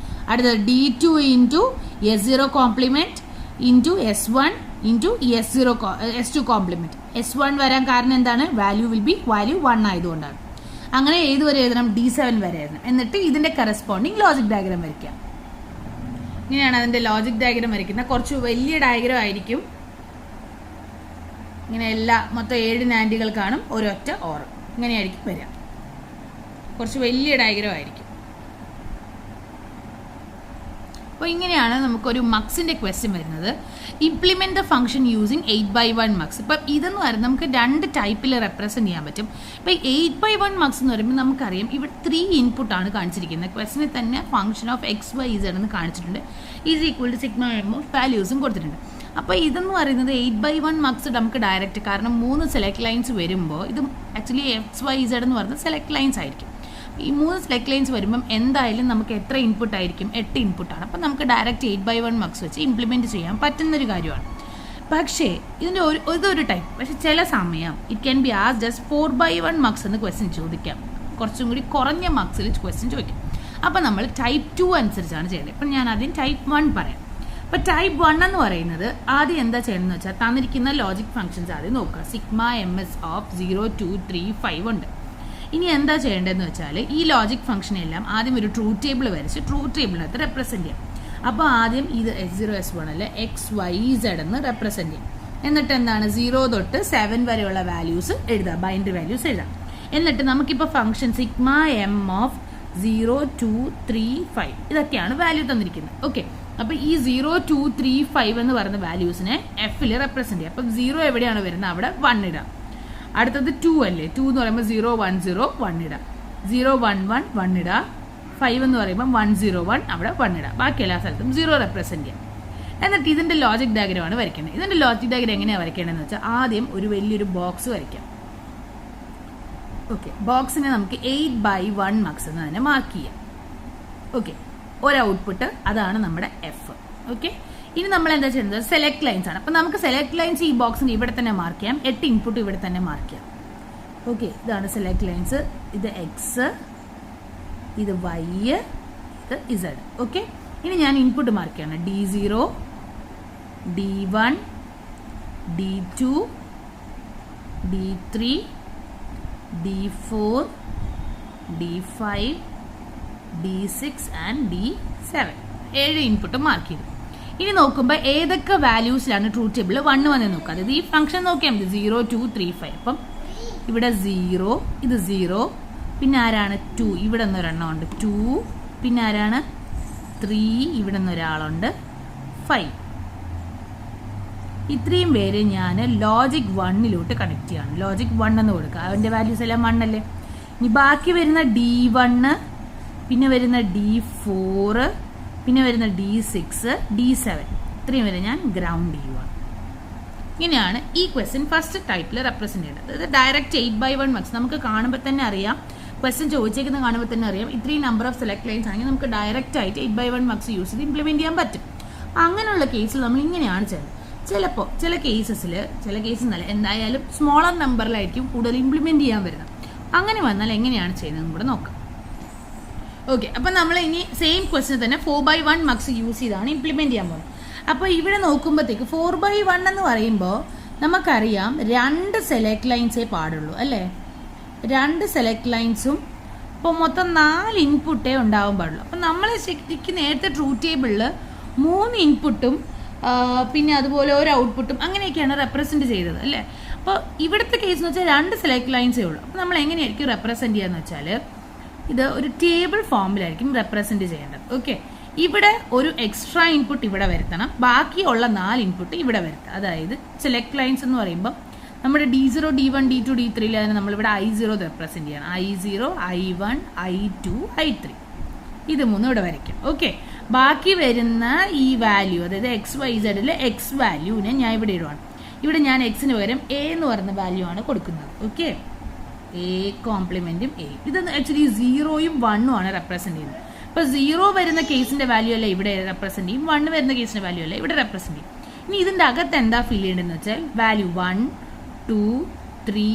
അടുത്തത് D2 into S0 complement into S1 into S2 complement. S1 വരാൻ കാരണം എന്താണ്? Value 1 ആയതുകൊണ്ടാണ്. അങ്ങനെ ഏത് വരെ എഴുതണം? D7 വരെ എഴുതണം. എന്നിട്ട് ഇതിന്റെ കറസ്പോണ്ടിങ് ലോജിക് ഡയഗ്രാം വരയ്ക്കാം. ഇങ്ങനെയാണ് അതിന്റെ ലോജിക് ഡയഗ്രാം വരയ്ക്കുന്നത്. കുറച്ച് വലിയ ഡയഗ്രാം ആയിരിക്കും. ഇങ്ങനെ മൊത്തം 7 നാൻഡികൾ കാണും, ഒരൊറ്റ ഓർ, ഇങ്ങനെയായിരിക്കും വരിക. കുറച്ച് വലിയ ഡയഗ്രാം ആയിരിക്കും. അപ്പോൾ ഇങ്ങനെയാണ് നമുക്കൊരു മക്സിന്റെ ക്വസ്റ്റ്യൻ വരുന്നത്. Implement the function using 8/1 mugs. ഇപ്പം ഇതെന്ന് പറയുന്നത് നമുക്ക് 2 ടൈപ്പിൽ റെപ്രസെന്റ് ചെയ്യാൻ പറ്റും. ഇപ്പം 8/1 മക്സ് എന്ന് പറയുമ്പോൾ നമുക്കറിയാം ഇവിടെ 3 ഇൻപുട്ടാണ് കാണിച്ചിരിക്കുന്നത്. ക്വസ്റ്റിനിൽ തന്നെ ഫംഗ്ഷൻ ഓഫ് XYZ എന്ന് കാണിച്ചിട്ടുണ്ട്. Is equal to sigma m of വാല്യൂസും കൊടുത്തിട്ടുണ്ട്. അപ്പോൾ ഇതെന്ന് പറയുന്നത് 8/1 മക്സ് നമുക്ക് ഡയറക്റ്റ്, കാരണം 3 സെലക്ട് ലൈൻസ് വരുമ്പോൾ ഇത് ആക്ച്വലി XYZ എന്ന് പറയുന്നത് സെലക്ട് ലൈൻസ് ആയിരിക്കും. ഈ 3 സെലക്ട് ലൈൻസ് വരുമ്പം എന്തായാലും നമുക്ക് എത്ര ഇൻപുട്ട് ആയിരിക്കും? 8 ഇൻപുട്ടാണ്. അപ്പം നമുക്ക് ഡയറക്റ്റ് 8/1 മക്സ് വെച്ച് ഇംപ്ലിമെൻറ്റ് ചെയ്യാൻ പറ്റുന്നൊരു കാര്യമാണ്. പക്ഷേ ഇതിൻ്റെ ഇതൊരു ടൈപ്പ്. പക്ഷേ ചില സമയം it can be asked as 4/1 mugs എന്ന് ക്വസ്റ്റ്യൻ ചോദിക്കാം. കുറച്ചും കൂടി കുറഞ്ഞ മക്സിൽ ക്വസ്റ്റ്യൻ ചോദിക്കാം. അപ്പം നമ്മൾ ടൈപ്പ് 2 അനുസരിച്ചാണ് ചെയ്യേണ്ടത്. ഇപ്പം ഞാൻ ആദ്യം ടൈപ്പ് 1 പറയാം. അപ്പം ടൈപ്പ് 1 എന്ന് പറയുന്നത് ആദ്യം എന്താ ചെയ്യണമെന്ന് വെച്ചാൽ തന്നിരിക്കുന്ന ലോജിക് ഫംഗ്ഷൻസ് ആദ്യം നോക്കുക. സിഗ്മ MS ഓഫ് 0, 2, 3, 5 ഉണ്ട്. ഇനി എന്താ ചെയ്യേണ്ടതെന്ന് വെച്ചാൽ ഈ ലോജിക് ഫംഗ്ഷൻ എല്ലാം ആദ്യം ഒരു ട്രൂത്ത് ടേബിൾ വരച്ച് ട്രൂത്ത് ടേബിളിനകത്ത് റെപ്രസെന്റ് ചെയ്യാം. അപ്പോൾ ആദ്യം ഇത് S0 S1 അല്ലെ XYZ എന്ന് റെപ്രസെന്റ് ചെയ്യും. എന്നിട്ട് എന്താണ് 0 തൊട്ട് 7 വരെയുള്ള വാല്യൂസ് എഴുതാം, ബൈനറി വാല്യൂസ് എഴുതാം. എന്നിട്ട് നമുക്കിപ്പോൾ ഫംഗ്ഷൻ സിഗ്മ M ഓഫ് 0, 2, 3, 5 ഇതൊക്കെയാണ് വാല്യൂ തന്നിരിക്കുന്നത്. ഓക്കെ, അപ്പോൾ ഈ 0, 2, 3, 5 എന്ന് പറയുന്ന വാല്യൂസിനെ Fൽ റെപ്രസെന്റ് ചെയ്യാം. അപ്പം 0 എവിടെയാണ് വരുന്നത്? അവിടെ 1 ഇടാം. അടുത്തത് 2 അല്ലേ, 2 എന്ന് പറയുമ്പോൾ 0, 1, 0, 1 ഇടാം. 0, 1, 1, 1 ഇടാം. 5 എന്ന് പറയുമ്പോൾ 1, 0, 1 അവിടെ 1 ഇടാം. ബാക്കി എല്ലാ സ്ഥലത്തും 0 റെപ്രസെന്റ് ചെയ്യാം. എന്നിട്ട് ഇതിന്റെ ലോജിക് ഡയഗ്രാമാണ് വരയ്ക്കേണ്ടത്. ഇതിന്റെ ലോജിക് ഡയഗ്രാം എങ്ങനെയാണ് വരയ്ക്കേണ്ടതെന്ന് വെച്ചാൽ ആദ്യം ഒരു വലിയൊരു ബോക്സ് വരയ്ക്കാം. ഓക്കെ, ബോക്സിനെ നമുക്ക് 8/1 മക്സ് എന്ന് തന്നെ മാർക്ക് ചെയ്യാം. ഓക്കെ, ഒരു ഔട്ട്പുട്ട്, അതാണ് നമ്മുടെ F. ഓക്കെ, ഇനി നമ്മൾ എന്താ ചെയ്യുന്നത്? സെലക്ട് ലൈൻസ് ആണ്. അപ്പം നമുക്ക് സെലക്ട് ലൈൻസ് ഈ ബോക്സിന് ഇവിടെ തന്നെ മാർക്ക് ചെയ്യാം. 8 ഇൻപുട്ട് ഇവിടെ തന്നെ മാർക്ക് ചെയ്യാം. ഓക്കെ, ഇതാണ് സെലക്ട് ലൈൻസ്. ഇത് X, ഇത് Y, ഇത് Z. ഓക്കെ, ഇനി ഞാൻ ഇൻപുട്ട് മാർക്ക് ചെയ്യണം. D0, D1, D2, D3, D4, D5, D6 and D7. 7 input mark ചെയ്തു. ഇനി നോക്കുമ്പോൾ ഏതൊക്കെ വാല്യൂസിലാണ് ട്രൂത്ത് ടേബിൾ 1 വന്ന് നോക്കുക. അതായത് ഈ ഫംഗ്ഷൻ നോക്കിയാൽ മതി. 0, 2, 3, 5. അപ്പം ഇവിടെ 0, ഇത് 0, പിന്നെ ആരാണ് 2, ഇവിടെ നിന്ന് ഒരെണ്ണം ഉണ്ട് 2, പിന്നെ ആരാണ് 3, ഇവിടെ നിന്ന് ഒരാളുണ്ട് 5. ഇത്രയും പേര് ഞാൻ ലോജിക് 1 കണക്ട് ചെയ്യാണ്. ലോജിക് 1 എന്ന് കൊടുക്കുക. അതിൻ്റെ വാല്യൂസ് എല്ലാം 1 അല്ലേ. ഇനി ബാക്കി വരുന്ന D1, പിന്നെ വരുന്ന D4, പിന്നെ വരുന്ന D6, D7 ഇത്രയും വരെ ഞാൻ ഗ്രൗണ്ട് ചെയ്യുവാണ്. ഇങ്ങനെയാണ് ഈ ക്വസ്റ്റ്യൻ ഫസ്റ്റ് ടൈപ്പിൽ റെപ്രസെന്റ് ചെയ്യുന്നത്. ഇത് ഡയറക്റ്റ് 8/1 മാർക്സ് നമുക്ക് കാണുമ്പോൾ തന്നെ അറിയാം. ക്വസ്റ്റ്യൻ ചോദിച്ചേക്കുന്ന കാണുമ്പോൾ തന്നെ അറിയാം. ഇത്രയും നമ്പർ ഓഫ് സെലക്ട് ലൈൻസ് ആണെങ്കിൽ നമുക്ക് ഡയറക്റ്റ് ആയിട്ട് 8/1 മാർക്സ് യൂസ് ചെയ്ത് ഇംപ്ലിമെന്റ് ചെയ്യാൻ പറ്റും. അങ്ങനെയുള്ള കേസിൽ നമ്മൾ ഇങ്ങനെയാണ് ചെയ്യുന്നത്. ചിലപ്പോൾ ചില കേസസ് എന്നല്ല, എന്തായാലും സ്മോളർ നമ്പറിലായിരിക്കും കൂടുതൽ ഇംപ്ലിമെന്റ് ചെയ്യാൻ വരുന്നത്. അങ്ങനെ വന്നാൽ എങ്ങനെയാണ് ചെയ്യുന്നതെന്ന് കൂടെ നോക്കാം. ഓക്കെ, അപ്പം നമ്മൾ ഇനി സെയിം ക്വസ്റ്റ്യൻ തന്നെ 4/1 മാർക്സ് യൂസ് ചെയ്താണ് ഇംപ്ലിമെന്റ് ചെയ്യാൻ പോകുന്നത്. അപ്പോൾ ഇവിടെ നോക്കുമ്പോഴത്തേക്ക് 4/1 എന്ന് പറയുമ്പോൾ നമുക്കറിയാം 2 സെലക്ട് ലൈൻസേ പാടുള്ളൂ അല്ലേ. 2 സെലക്ട് ലൈൻസും ഇപ്പോൾ മൊത്തം 4 ഇൻപുട്ടേ ഉണ്ടാവാൻ പാടുള്ളൂ. അപ്പം നമ്മൾ ശരിക്കും നേരത്തെ ട്രൂത്ത് ടേബിളിൽ 3 ഇൻപുട്ടും പിന്നെ അതുപോലെ ഒരു ഔട്ട്പുട്ടും അങ്ങനെയൊക്കെയാണ് റെപ്രസെന്റ് ചെയ്തത് അല്ലേ. അപ്പോൾ ഇവിടുത്തെ കേസ് എന്ന് വെച്ചാൽ 2 സെലക്ട് ലൈൻസേ ഉള്ളൂ. അപ്പോൾ നമ്മൾ എങ്ങനെയായിരിക്കും റെപ്രസെന്റ് ചെയ്യാന്ന് വെച്ചാൽ ഇത് ഒരു ടേബിൾ ഫോമിലായിരിക്കും റെപ്രസെന്റ് ചെയ്യേണ്ടത്. ഓക്കെ, ഇവിടെ ഒരു എക്സ്ട്രാ ഇൻപുട്ട് ഇവിടെ വരുത്തണം, ബാക്കിയുള്ള 4 ഇൻപുട്ട് ഇവിടെ വരുത്തുക. അതായത് സെലക്ട് ലൈൻസ് എന്ന് പറയുമ്പോൾ നമ്മുടെ D0, D1, D2, D3 അതിന് നമ്മളിവിടെ I0 റെപ്രസെന്റ് ചെയ്യണം. I0, I1, I2, I3 ഇത് 3 ഇവിടെ വരയ്ക്കും. ഓക്കെ, ബാക്കി വരുന്ന ഈ വാല്യൂ അതായത് XYZ എക്സ് വാല്യൂവിനെ ഞാൻ ഇവിടെ ഇടുവാണ്. ഇവിടെ ഞാൻ എക്സിന് പകരം A എന്ന് പറയുന്ന വാല്യൂ ആണ് കൊടുക്കുന്നത്. Okay, A കോംപ്ലിമെന്റും A. ഇത് ആക്ച്വലി 0യും 1ഉം ആണ് റെപ്രസെന്റ് ചെയ്യുന്നത്. അപ്പോൾ 0 വരുന്ന കേസിന്റെ വാല്യൂ അല്ല ഇവിടെ റെപ്രസെന്റ് ചെയ്യും, 1 വരുന്ന കേസിന്റെ വാല്യൂ അല്ല ഇവിടെ റെപ്രസെന്റ് ചെയ്യും. ഇനി ഇതിന്റെ അകത്ത് എന്താ ഫിൽ ചെയ്യേണ്ടതെന്ന് വെച്ചാൽ വാല്യൂ 1, 2, 3,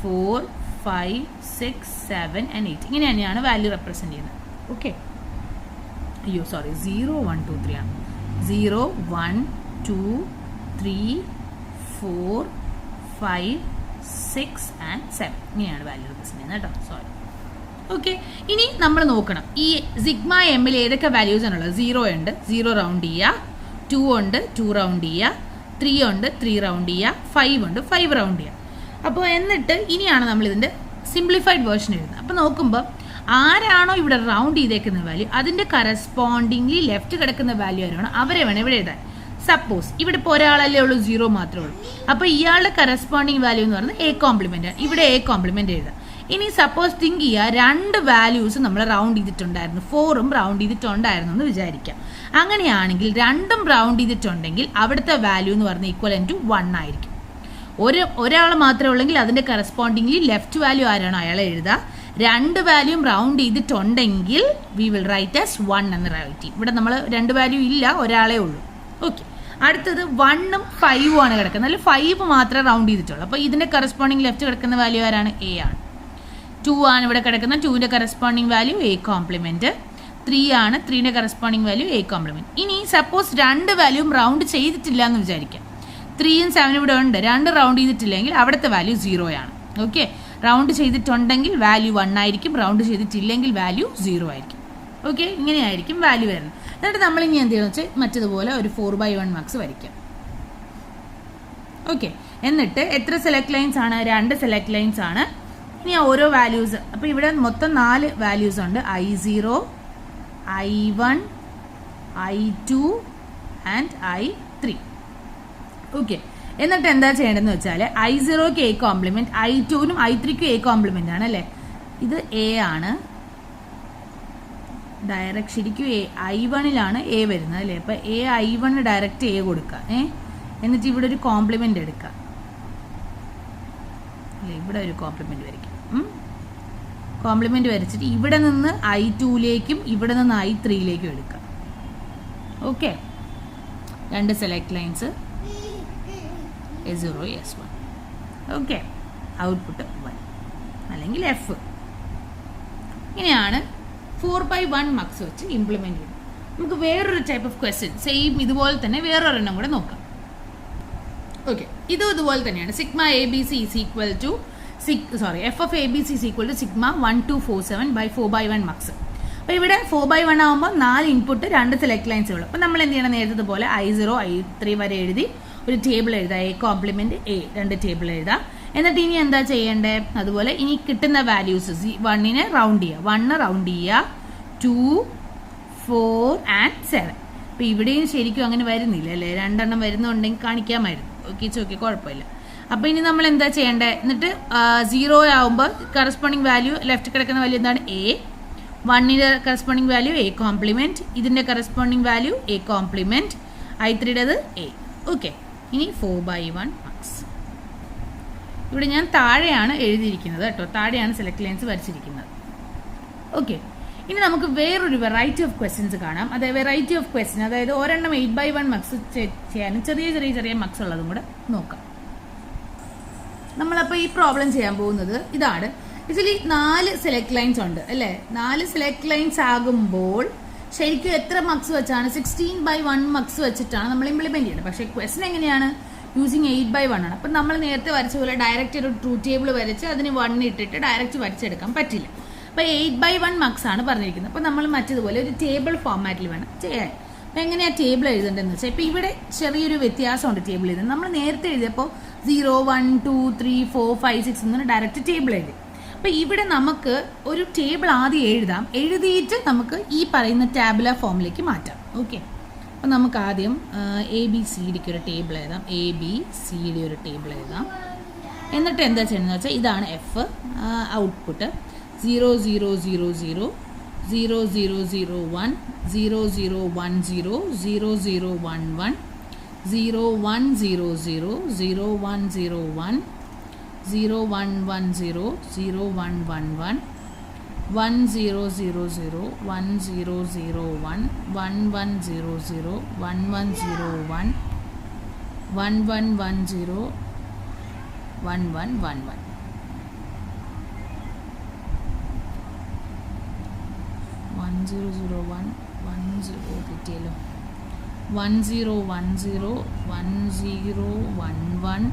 4, 5, 6, 7 and 8 ഇങ്ങനെ തന്നെയാണ് വാല്യൂ റെപ്രസെന്റ് ചെയ്യുന്നത്. ഓക്കെ, 0, 1, 2, 3 ആണ്. 0, 1, 2, 3, 4, 5, 6 and 7 ഇങ്ങനെയാണ് വാല്യൂ റെപ്രസെന്റ് ചെയ്യുന്നത് കേട്ടോ. സോറി. ഓക്കെ, ഇനി നമ്മൾ നോക്കണം ഈ സിഗ്മ എമ്മിൽ ഏതൊക്കെ വാല്യൂസ് ആണുള്ളത്. 0 ഉണ്ട്, 0 റൗണ്ട് ചെയ്യുക. 2 ഉണ്ട്, 2 റൗണ്ട് ചെയ്യുക. 3 ഉണ്ട്, 3 റൗണ്ട് ചെയ്യുക. 5 ഉണ്ട്, 5 റൗണ്ട് ചെയ്യുക. അപ്പോൾ എന്നിട്ട് ഇനിയാണ് നമ്മൾ ഇതിൻ്റെ സിംപ്ലിഫൈഡ് വേർഷൻ എഴുതുന്നത്. അപ്പോൾ നോക്കുമ്പോൾ ആരാണോ ഇവിടെ റൗണ്ട് ചെയ്തേക്കുന്ന വാല്യൂ അതിൻ്റെ കറസ്പോണ്ടിംഗ്ലി ലെഫ്റ്റ് കിടക്കുന്ന വാല്യൂ ആരാണോ അവരെ വേണം ഇവിടെ എഴുതാൻ. സപ്പോസ് ഇവിടെ ഇപ്പോൾ ഒരാളല്ലേ ഉള്ളൂ, 0 മാത്രമേ ഉള്ളൂ. അപ്പോൾ ഇയാളുടെ കറസ്പോണ്ടിങ് വാല്യൂ എന്ന് പറയുന്നത് A കോംപ്ലിമെന്റ് ആണ്. ഇവിടെ A കോംപ്ലിമെന്റ് എഴുതാം. ഇനി സപ്പോസ് തിങ്ക് ചെയ്യുക 2 വാല്യൂസ് നമ്മൾ റൗണ്ട് ചെയ്തിട്ടുണ്ടായിരുന്നു, 4ഉം റൗണ്ട് ചെയ്തിട്ടുണ്ടായിരുന്നു എന്ന് വിചാരിക്കാം. അങ്ങനെയാണെങ്കിൽ 2ഉം റൗണ്ട് ചെയ്തിട്ടുണ്ടെങ്കിൽ അവിടുത്തെ വാല്യൂ എന്ന് പറഞ്ഞാൽ ഈക്വലന്റ് ടു 1 ആയിരിക്കും. ഒരാൾ മാത്രമേ ഉള്ളെങ്കിൽ അതിന്റെ കറസ്പോണ്ടിംഗ്ലി ലെഫ്റ്റ് വാല്യൂ ആരാണോ അയാളെ എഴുതുക. 2 വാല്യൂം റൗണ്ട് ചെയ്തിട്ടുണ്ടെങ്കിൽ വി വിൽ റൈറ്റ് ആസ് 1 എന്ന് റൈറ്റ് ചെയ്യും. ഇവിടെ നമ്മൾ 2 വാല്യൂ ഇല്ല, ഒരാളേ ഉള്ളൂ. ഓക്കെ, അടുത്തത് 1ഉം 5ഉം ആണ് കിടക്കുന്നത്. അതിൽ 5 മാത്രമേ റൗണ്ട് ചെയ്തിട്ടുള്ളൂ. അപ്പോൾ ഇതിന്റെ കറസ്പോണ്ടിങ് ലെഫ്റ്റ് കിടക്കുന്ന വാല്യൂ ആരാണ്? A ആണ്. 2 ആണ് ഇവിടെ കിടക്കുന്നത്. 2ന്റെ കറസ്പോണ്ടിങ് വാല്യൂ A കോംപ്ലിമെന്റ്. 3 ആണ്, 3ന്റെ കറസ്പോണ്ടിങ് വാല്യൂ A കോംപ്ലിമെന്റ്. ഇനി സപ്പോസ് 2 വാല്യൂം റൗണ്ട് ചെയ്തിട്ടില്ല എന്ന് വിചാരിക്കാം. 3ഉം 7ഉം ഇവിടെ ഉണ്ട്, 2 റൗണ്ട് ചെയ്തിട്ടില്ലെങ്കിൽ അവിടുത്തെ വാല്യൂ 0 ആണ്. ഓക്കെ, റൗണ്ട് ചെയ്തിട്ടുണ്ടെങ്കിൽ വാല്യൂ 1 ആയിരിക്കും, റൗണ്ട് ചെയ്തിട്ടില്ലെങ്കിൽ വാല്യൂ 0 ആയിരിക്കും. ഓക്കെ, ഇങ്ങനെയായിരിക്കും വാല്യൂ വരുന്നത്. എന്നിട്ട് നമ്മൾ ഇനി എന്ത് ചെയ്യണമെന്ന് വെച്ചാൽ മറ്റതുപോലെ ഒരു 4/1 മാർക്സ് വരയ്ക്കാം. ഓക്കെ, എന്നിട്ട് എത്ര സെലക്ട് ലൈൻസ് ആണ്? 2 സെലക്ട് ലൈൻസ് ആണ്. ഇനി ഓരോ വാല്യൂസ്, അപ്പോൾ ഇവിടെ മൊത്തം 4 വാല്യൂസ് ഉണ്ട്. I0, I1, I2 and I3. Okay, എന്നിട്ട് എന്താ ചെയ്യേണ്ടതെന്ന് വെച്ചാൽ I0ക്ക് A കോംപ്ലിമെന്റ്, I2നും I3ക്കും A കോംപ്ലിമെന്റ് ആണ് അല്ലേ. ഇത് A ആണ്, ഡയറക്റ്റ് ശരിക്കും I1ലാണ് A വരുന്നത് അല്ലേ. അപ്പോൾ I1 ഡയറക്റ്റ് A കൊടുക്കുക. എന്നിട്ട് ഇവിടെ ഒരു കോംപ്ലിമെന്റ് എടുക്കുക അല്ലേ. ഇവിടെ ഒരു കോംപ്ലിമെന്റ് വരയ്ക്കും. കോംപ്ലിമെന്റ് വരച്ചിട്ട് ഇവിടെ നിന്ന് I2ലേക്കും ഇവിടെ നിന്ന് I3ലേക്കും എടുക്കുക. Okay, 2 select lines A0, S1. Okay, output 1 അല്ലെങ്കിൽ F. ഇങ്ങനെയാണ് 4/1 മാർക്സ് വെച്ച് ഇംപ്ലിമെന്റ് ചെയ്യും. നമുക്ക് വേറൊരു ടൈപ്പ് ഓഫ് ക്വസ്റ്റ്യൻ സെയിം ഇതുപോലെ തന്നെ വേറൊരെണ്ണം കൂടെ നോക്കാം. ഓക്കെ, ഇതുപോലെ തന്നെയാണ്. Sigma ABC is equal to F of ABC is equal to sigma 1247 by 4/1 marks. അപ്പോൾ ഇവിടെ 4/1 ആകുമ്പോൾ 4 ഇൻപുട്ട് 2 സെലക്ട് ലൈൻസ് ഉള്ളൂ. അപ്പോൾ നമ്മൾ എന്ത് ചെയ്യണം? നേരത്തെ പോലെ I0, I3 വരെ എഴുതി ഒരു ടേബിൾ എഴുതാം. A കോംപ്ലിമെന്റ് A 2 ടേബിൾ എഴുതാം. എന്നിട്ട് ഇനി എന്താ ചെയ്യേണ്ടത്? അതുപോലെ ഇനി കിട്ടുന്ന വാല്യൂസ് 1നെ റൗണ്ട് ചെയ്യുക. 1 റൗണ്ട് ചെയ്യുക, 2, 4 and 7. അപ്പോൾ ഇവിടെയും ശരിക്കും അങ്ങനെ വരുന്നില്ല അല്ലേ, 2 എണ്ണം വരുന്നുണ്ടെങ്കിൽ കാണിക്കാമായിരുന്നു. ഓക്കെ ഓക്കെ, കുഴപ്പമില്ല. അപ്പോൾ ഇനി നമ്മൾ എന്താ ചെയ്യേണ്ടത്, എന്നിട്ട് 0 ആകുമ്പോൾ കറസ്പോണ്ടിങ് വാല്യൂ ലെഫ്റ്റ് കിടക്കുന്ന വാല്യൂ എന്താണ്, എ. 1ന്റെ കറസ്പോണ്ടിങ് വാല്യൂ എ കോംപ്ലിമെൻറ്റ്, ഇതിൻ്റെ കറസ്പോണ്ടിങ് വാല്യൂ എ കോംപ്ലിമെൻറ്റ്, I3യുടേത് എ. ഓക്കെ, ഇനി 4/1 മാർക്സ്. ഇവിടെ ഞാൻ താഴെയാണ് എഴുതിയിരിക്കുന്നത് കേട്ടോ, താഴെയാണ് സെലക്ട് ലൈൻസ് വരച്ചിരിക്കുന്നത്. ഓക്കെ, ഇനി നമുക്ക് വേറൊരു വെറൈറ്റി ഓഫ് ക്വസ്റ്റ്യൻസ് കാണാം. അതായത് വെറൈറ്റി ഓഫ് ക്വസ്റ്റ്യൻ, അതായത് ഒരെണ്ണം 8/1 മാർക്സ് ചെയ്യാനും ചെറിയ മാർക്സ് ഉള്ളതും കൂടെ നോക്കാം. നമ്മളപ്പോൾ ഈ പ്രോബ്ലം ചെയ്യാൻ പോകുന്നത് ഇതാണ്. ആക്ച്വലി 4 സെലക്ട് ലൈൻസ് ഉണ്ട് അല്ലേ. 4 സെലക്ട് ലൈൻസ് ആകുമ്പോൾ ശരിക്കും എത്ര മാർക്സ് വെച്ചാണ്, 16/1 മാർക്സ് വെച്ചിട്ടാണ് നമ്മൾ ഇംപ്ലിമെന്റ് ചെയ്യുന്നത്. പക്ഷേ ക്വസ്റ്റൻ എങ്ങനെയാണ്, യൂസിങ് 8/1 ആണ്. അപ്പം നമ്മൾ നേരത്തെ വരച്ച പോലെ ഡയറക്റ്റ് ഒരു ട്രൂ ടേബിൾ വരച്ച് അതിന് 1 ഇട്ടിട്ട് ഡയറക്റ്റ് വരച്ചെടുക്കാൻ പറ്റില്ല. അപ്പോൾ 8/1 മാർക്സ് ആണ് പറഞ്ഞിരിക്കുന്നത്. അപ്പോൾ നമ്മൾ മറ്റതുപോലെ ഒരു ടേബിൾ ഫോമാറ്റിൽ വേണം ചെയ്യാൻ. അപ്പോൾ എങ്ങനെയാണ് ടേബിൾ എഴുതേണ്ടതെന്ന് വെച്ചാൽ, ഇപ്പോൾ ഇവിടെ ചെറിയൊരു വ്യത്യാസമുണ്ട് ടേബിൾ എഴുതുന്നത്. നമ്മൾ നേരത്തെ എഴുതിയപ്പോൾ 0, 1, 2, 3, 4, 5, 6 എന്ന് ഡയറക്റ്റ് ടേബിൾ എഴുതി. അപ്പോൾ ഇവിടെ നമുക്ക് ഒരു ടേബിൾ ആദ്യം എഴുതിയിട്ട് നമുക്ക് ഈ പറയുന്ന ടാബുലർ ഫോമിലേക്ക് മാറ്റാം. ഓക്കെ, അപ്പോൾ നമുക്ക് ആദ്യം ABCDക്ക് ഒരു ടേബിൾ എഴുതാം, ABCD ഒരു ടേബിൾ എഴുതാം. എന്നിട്ട് എന്താ ചെയ്യുന്നത് വെച്ചാൽ, ഇതാണ് എഫ് ഔട്ട്പുട്ട് 0, 0, 0, 0, 0, 0, 0, 1, 0, 0, 1, 0, 0, 0, 1, 1, 0, 1, 0, 0, 0, 1, 0, 1, 0, 1, 1, 0, 0, 1, 1, 1, 1, 0, 0, 0, 1, 0, 0, 1, 1, 1, 0, 0, 1, 1, 0, 1, 1, 1, 1, 0, 1, 1, 1, 1. 1, 0, 0, 1, 1, 0 കിട്ടിയല്ലോ. 1, 0, 1, 0, 1, 0, 1, 1,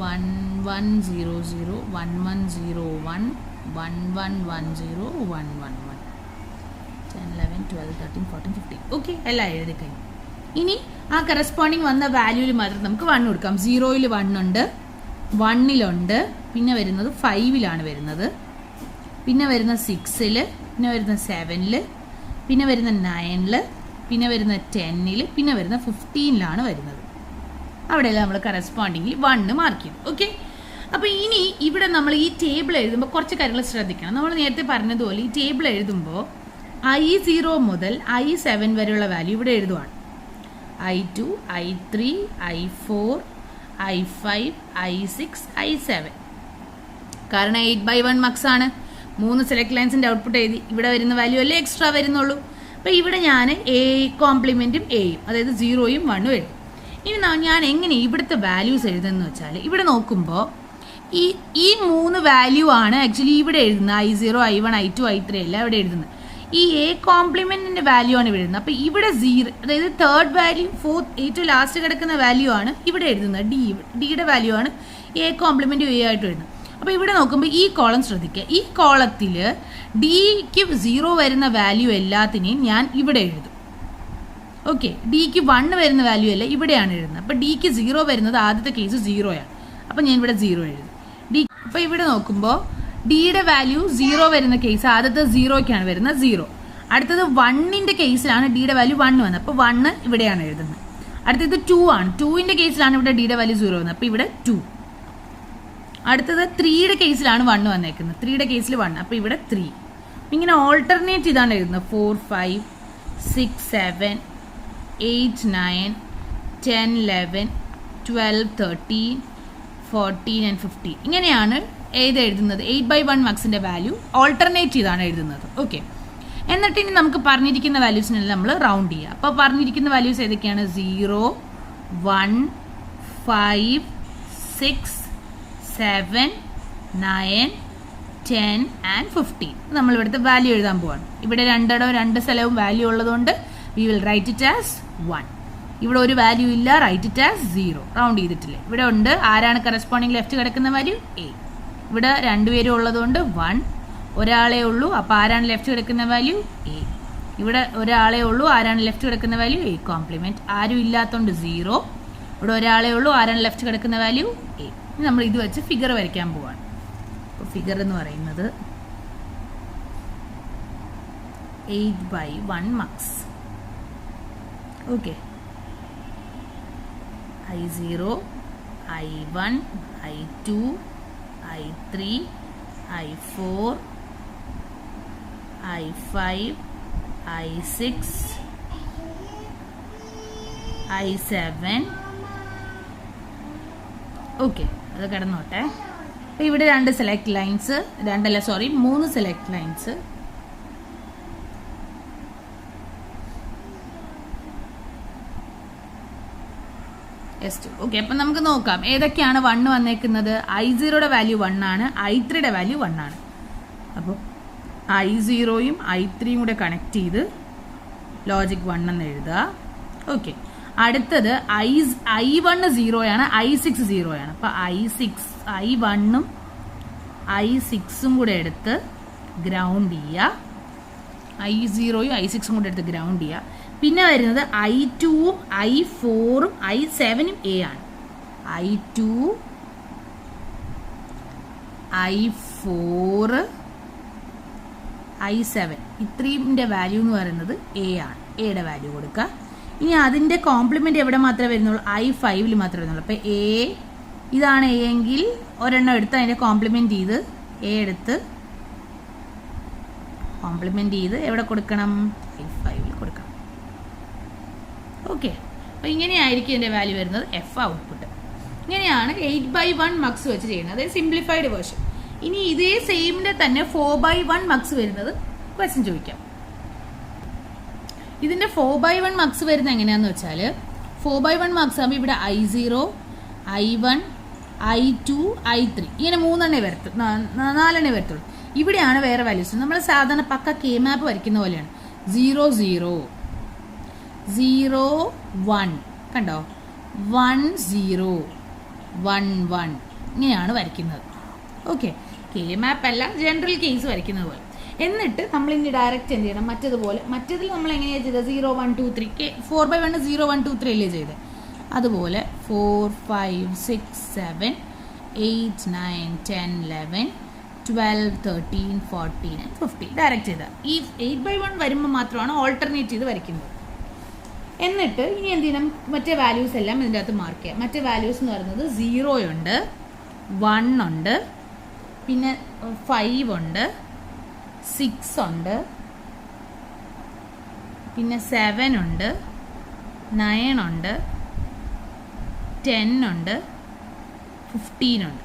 1, 1, 0, 0, 1, 1, 0, 1, 1, 1, 1, 0, 1, 1, 1, 10, 11, 12, 13, 14, 15. ഓക്കെ, എല്ലാം എഴുതി കഴിഞ്ഞു. ഇനി ആ കറസ്പോണ്ടിങ് വന്ന വാല്യൂവിൽ മാത്രം നമുക്ക് 1 കൊടുക്കാം. 0യിൽ 1 ഉണ്ട്, 1ലുണ്ട്, പിന്നെ വരുന്നത് 5ലാണ് വരുന്നത്, പിന്നെ വരുന്ന 6ൽ, പിന്നെ വരുന്ന 7ൽ, പിന്നെ വരുന്ന 9ൽ, പിന്നെ വരുന്ന 10ൽ, പിന്നെ വരുന്ന 15ലാണ് വരുന്നത്. അവിടെയല്ല നമ്മൾ കറസ്പോണ്ടിങ്ങിൽ 1 മാർക്ക് ചെയ്തു. ഓക്കെ, അപ്പോൾ ഇനി ഇവിടെ നമ്മൾ ഈ ടേബിൾ എഴുതുമ്പോൾ കുറച്ച് കാര്യങ്ങൾ ശ്രദ്ധിക്കണം. നമ്മൾ നേരത്തെ പറഞ്ഞതുപോലെ ഈ ടേബിൾ എഴുതുമ്പോൾ I0 മുതൽ I7 വരെയുള്ള വാല്യൂ ഇവിടെ എഴുതുവാണ്. I2, I3, I4, I5, I6, I7. കാരണം 8/1 മാർക്സ് ആണ്. 3 സെലക്ട് ലൈൻസിൻ്റെ ഔട്ട്പുട്ട് എഴുതി, ഇവിടെ വരുന്ന വാല്യൂ അല്ലേ എക്സ്ട്രാ വരുന്നുള്ളൂ. അപ്പോൾ ഇവിടെ ഞാൻ എ കോംപ്ലിമെൻറ്റും എയും, അതായത് 0യും 1ഉം എഴുതി. ഇനി ഞാൻ എങ്ങനെ ഇവിടുത്തെ വാല്യൂസ് എഴുതുന്നത് വെച്ചാൽ, ഇവിടെ നോക്കുമ്പോൾ ഈ 3 വാല്യൂ ആണ് ആക്ച്വലി ഇവിടെ എഴുതുന്നത്. I0, I1, I2, I3 എല്ലാം ഇവിടെ എഴുതുന്നത്. ഈ എ കോംപ്ലിമെൻറ്റിൻ്റെ വാല്യൂ ആണ് ഇവിടെ എഴുതുന്നത്. അപ്പോൾ ഇവിടെ 0, അതായത് തേർഡ് വാല്യൂ, ഏറ്റവും ലാസ്റ്റ് കിടക്കുന്ന വാല്യൂ ആണ് ഇവിടെ എഴുതുന്നത്. ഡിയുടെ വാല്യൂ ആണ് എ കോംപ്ലിമെൻറ്റ് എ ആയിട്ട് എഴുതുന്നത്. അപ്പോൾ ഇവിടെ നോക്കുമ്പോൾ ഈ കോളം ശ്രദ്ധിക്കുക. ഈ കോളത്തിൽ ഡിക്ക് 0 വരുന്ന വാല്യൂ എല്ലാത്തിനെയും ഞാൻ ഇവിടെ എഴുതും. ഓക്കെ, ഡിക്ക് 1 വരുന്ന വാല്യൂ അല്ല ഇവിടെയാണ് എഴുതുന്നത്. അപ്പോൾ ഡിക്ക് 0 വരുന്നത് ആദ്യത്തെ കേസ് 0യാണ്. അപ്പോൾ ഞാൻ ഇവിടെ 0 എഴുതും. അപ്പോൾ ഇവിടെ നോക്കുമ്പോൾ ഡിയുടെ വാല്യൂ 0 വരുന്ന കേസ് ആദ്യത്തെ 0ക്കാണ് വരുന്നത് 0. അടുത്തത് 1ന്റെ കേസിലാണ് ഡിയുടെ വാല്യൂ 1 വന്നത്. അപ്പോൾ 1 ഇവിടെയാണ് എഴുതുന്നത്. അടുത്തത് 2 ആണ്. 2ന്റെ കേസിലാണ് ഇവിടെ ഡിയുടെ വാല്യൂ 0 വന്നത്. അപ്പോൾ ഇവിടെ 2. അടുത്തത് 3യുടെ കേസിലാണ് 1 വന്നേക്കുന്നത്. 3യുടെ കേസിൽ 1, അപ്പോൾ ഇവിടെ 3. ഇങ്ങനെ ഓൾട്ടർനേറ്റ് ചെയ്താണ് എഴുതുന്നത്. 4, 5, 6, 7, 8, 9, 10, 11, 12, 13, 14 and 15. ഇങ്ങനെയാണ് എഴുതുന്നത്. 8/1 മാർക്സിൻ്റെ വാല്യൂ ഓൾട്ടർനേറ്റ് ചെയ്താണ് എഴുതുന്നത്. ഓക്കെ, എന്നിട്ട് ഇനി നമുക്ക് പറഞ്ഞിരിക്കുന്ന വാല്യൂസിനെല്ലാം നമ്മൾ റൗണ്ട് ചെയ്യുക. അപ്പോൾ പറഞ്ഞിരിക്കുന്ന വാല്യൂസ് ഏതൊക്കെയാണ്? 0, 1, 5, 6, 7, 9, 10 and 15. നമ്മൾ ഇവിടുത്തെ വാല്യൂ എഴുതാൻ പോവാണ്. ഇവിടെ 2 സ്ഥലവും വാല്യൂ ഉള്ളതുകൊണ്ട് we will write it as 1. ഇവിടെ ഒരു വാല്യൂ ഇല്ല, റൈറ്റ് ഇറ്റ് ആസ് 0. റൗണ്ട് ചെയ്തിട്ടില്ലേ? ഇവിടെ ഉണ്ട്. ആരാണ് കറസ്പോണ്ടിങ് ലെഫ്റ്റ് കിടക്കുന്ന വാല്യൂ? എ. ഇവിടെ 2 പേരും ഉള്ളതുകൊണ്ട് 1. ഒരാളേ ഉള്ളൂ, അപ്പോൾ ആരാണ് ലെഫ്റ്റ് കിടക്കുന്ന വാല്യൂ? എ. ഇവിടെ ഒരാളേ ഉള്ളൂ, ആരാണ് ലെഫ്റ്റ് കിടക്കുന്ന വാല്യൂ? A compliment. ആരും ഇല്ലാത്തതുകൊണ്ട് 0. ഇവിടെ ഒരാളേ ഉള്ളൂ, ആരാണ് ലെഫ്റ്റ് കിടക്കുന്ന വാല്യൂ? എ. നമ്മൾ ഇത് വെച്ച് ഫിഗർ വരയ്ക്കാൻ പോവാണ്. അപ്പോൾ ഫിഗർ എന്ന് പറയുന്നത് 8/1 marks. Okay, I0, I1, I2, I3, I4, I5, I6, I7. Okay, അത് കിടന്നോട്ടെ. അപ്പോൾ ഇവിടെ 2 select lines, 3 select lines. Okay, അപ്പം നമുക്ക് നോക്കാം ഏതൊക്കെയാണ് 1 വന്നേക്കുന്നത്. I0യുടെ വാല്യൂ 1 ആണ്, I3യുടെ വാല്യൂ 1 ആണ്. അപ്പോൾ I0യും I3യും കൂടെ കണക്ട് ചെയ്ത് ലോജിക് 1 എന്ന് എഴുതുക. ഓക്കെ, അടുത്തത് I1 0 ആണ്, I6 0 ആണ്. അപ്പോൾ I1ഉം I6ഉം കൂടെ എടുത്ത് ഗ്രൗണ്ട് ചെയ്യുക. I0യും I6ഉം കൂടെ എടുത്ത് ഗ്രൗണ്ട് ചെയ്യുക. പിന്നെ വരുന്നത് I2ഉം I4ഉം I7ഉം A ആണ്. I2, I4, I7 ഇത്രയുടെ വാല്യൂ എന്ന് പറയുന്നത് A ആണ്. എയുടെ വാല്യൂ കൊടുക്കുക. ഇനി അതിൻ്റെ കോംപ്ലിമെൻറ്റ് എവിടെ മാത്രമേ വരുന്നുള്ളൂ? I5ൽ മാത്രമേ വരുന്നുള്ളൂ. അപ്പോൾ A ഇതാണ് A എങ്കിൽ ഒരെണ്ണം എടുത്ത് അതിൻ്റെ കോംപ്ലിമെൻറ്റ് ചെയ്ത് A എടുത്ത് കോംപ്ലിമെൻറ്റ് ചെയ്ത് എവിടെ കൊടുക്കണം? I5ൽ കൊടുക്കണം. ഓക്കെ, അപ്പോൾ ഇങ്ങനെയായിരിക്കും ഇതിൻ്റെ വാല്യൂ വരുന്നത്, എഫ് ഔട്ട്പുട്ട്. ഇങ്ങനെയാണ് 8/1 മക്സ് വെച്ച് ചെയ്യുന്നത്, അതായത് സിംപ്ലിഫൈഡ് വേർഷൻ. ഇനി ഇതേ സെയിമിൻ്റെ തന്നെ 4/1 മക്സ് വരുന്നത് ക്വസ്റ്റ്യൻ ചോദിക്കാം. ഇതിൻ്റെ 4/1 മക്സ് വരുന്നത് എങ്ങനെയാണെന്ന് വെച്ചാൽ 4/1 മക്സ് ആകുമ്പോൾ ഇവിടെ I0, I1, I2, I3 ഇങ്ങനെ 3 വരത്തുള്ളൂ, 4 വരത്തുള്ളൂ. ഇവിടെയാണ് വേറെ വാല്യൂസ്. നമ്മൾ സാധാരണ പക്ക കെ മാപ്പ് വരയ്ക്കുന്ന പോലെയാണ്. 0 0 0 1 കണ്ടോ, 1 0 1 1 ഇങ്ങനെയാണ് വരയ്ക്കുന്നത്. ഓക്കെ, കെ മാപ്പ് അല്ല, ജനറൽ കേസ് വരയ്ക്കുന്നത് പോലെ. എന്നിട്ട് നമ്മൾ ഇനി ഡയറക്റ്റ് എന്ത് ചെയ്യണം? മറ്റേതിൽ നമ്മൾ എങ്ങനെയാണ് ചെയ്തത്? 0 1 2 3 4/1 0 1 2 3 അല്ലേ ചെയ്തത്? അതുപോലെ 4 5 6 7 8 9 10 11 12 13 14 15 ഡയറക്റ്റ് ചെയ്താൽ ഈ 8/1 വരുമ്പോൾ മാത്രമാണ് ഓൾട്ടർനേറ്റ് ചെയ്ത് വരയ്ക്കുന്നത്. എന്നിട്ട് ഇനി എന്ത് ചെയ്യണം? മറ്റേ വാല്യൂസ് എല്ലാം ഇതിൻ്റെ അകത്ത് മാർക്ക് ചെയ്യാം. മറ്റേ വാല്യൂസ് എന്ന് പറയുന്നത് 0 ഉണ്ട്, 1 ഉണ്ട്, പിന്നെ 5 ഉണ്ട്, 6 ഉണ്ട്, പിന്നെ 7 ഉണ്ട്, 9 ഉണ്ട്, 10 ഉണ്ട്, 15 ഉണ്ട്.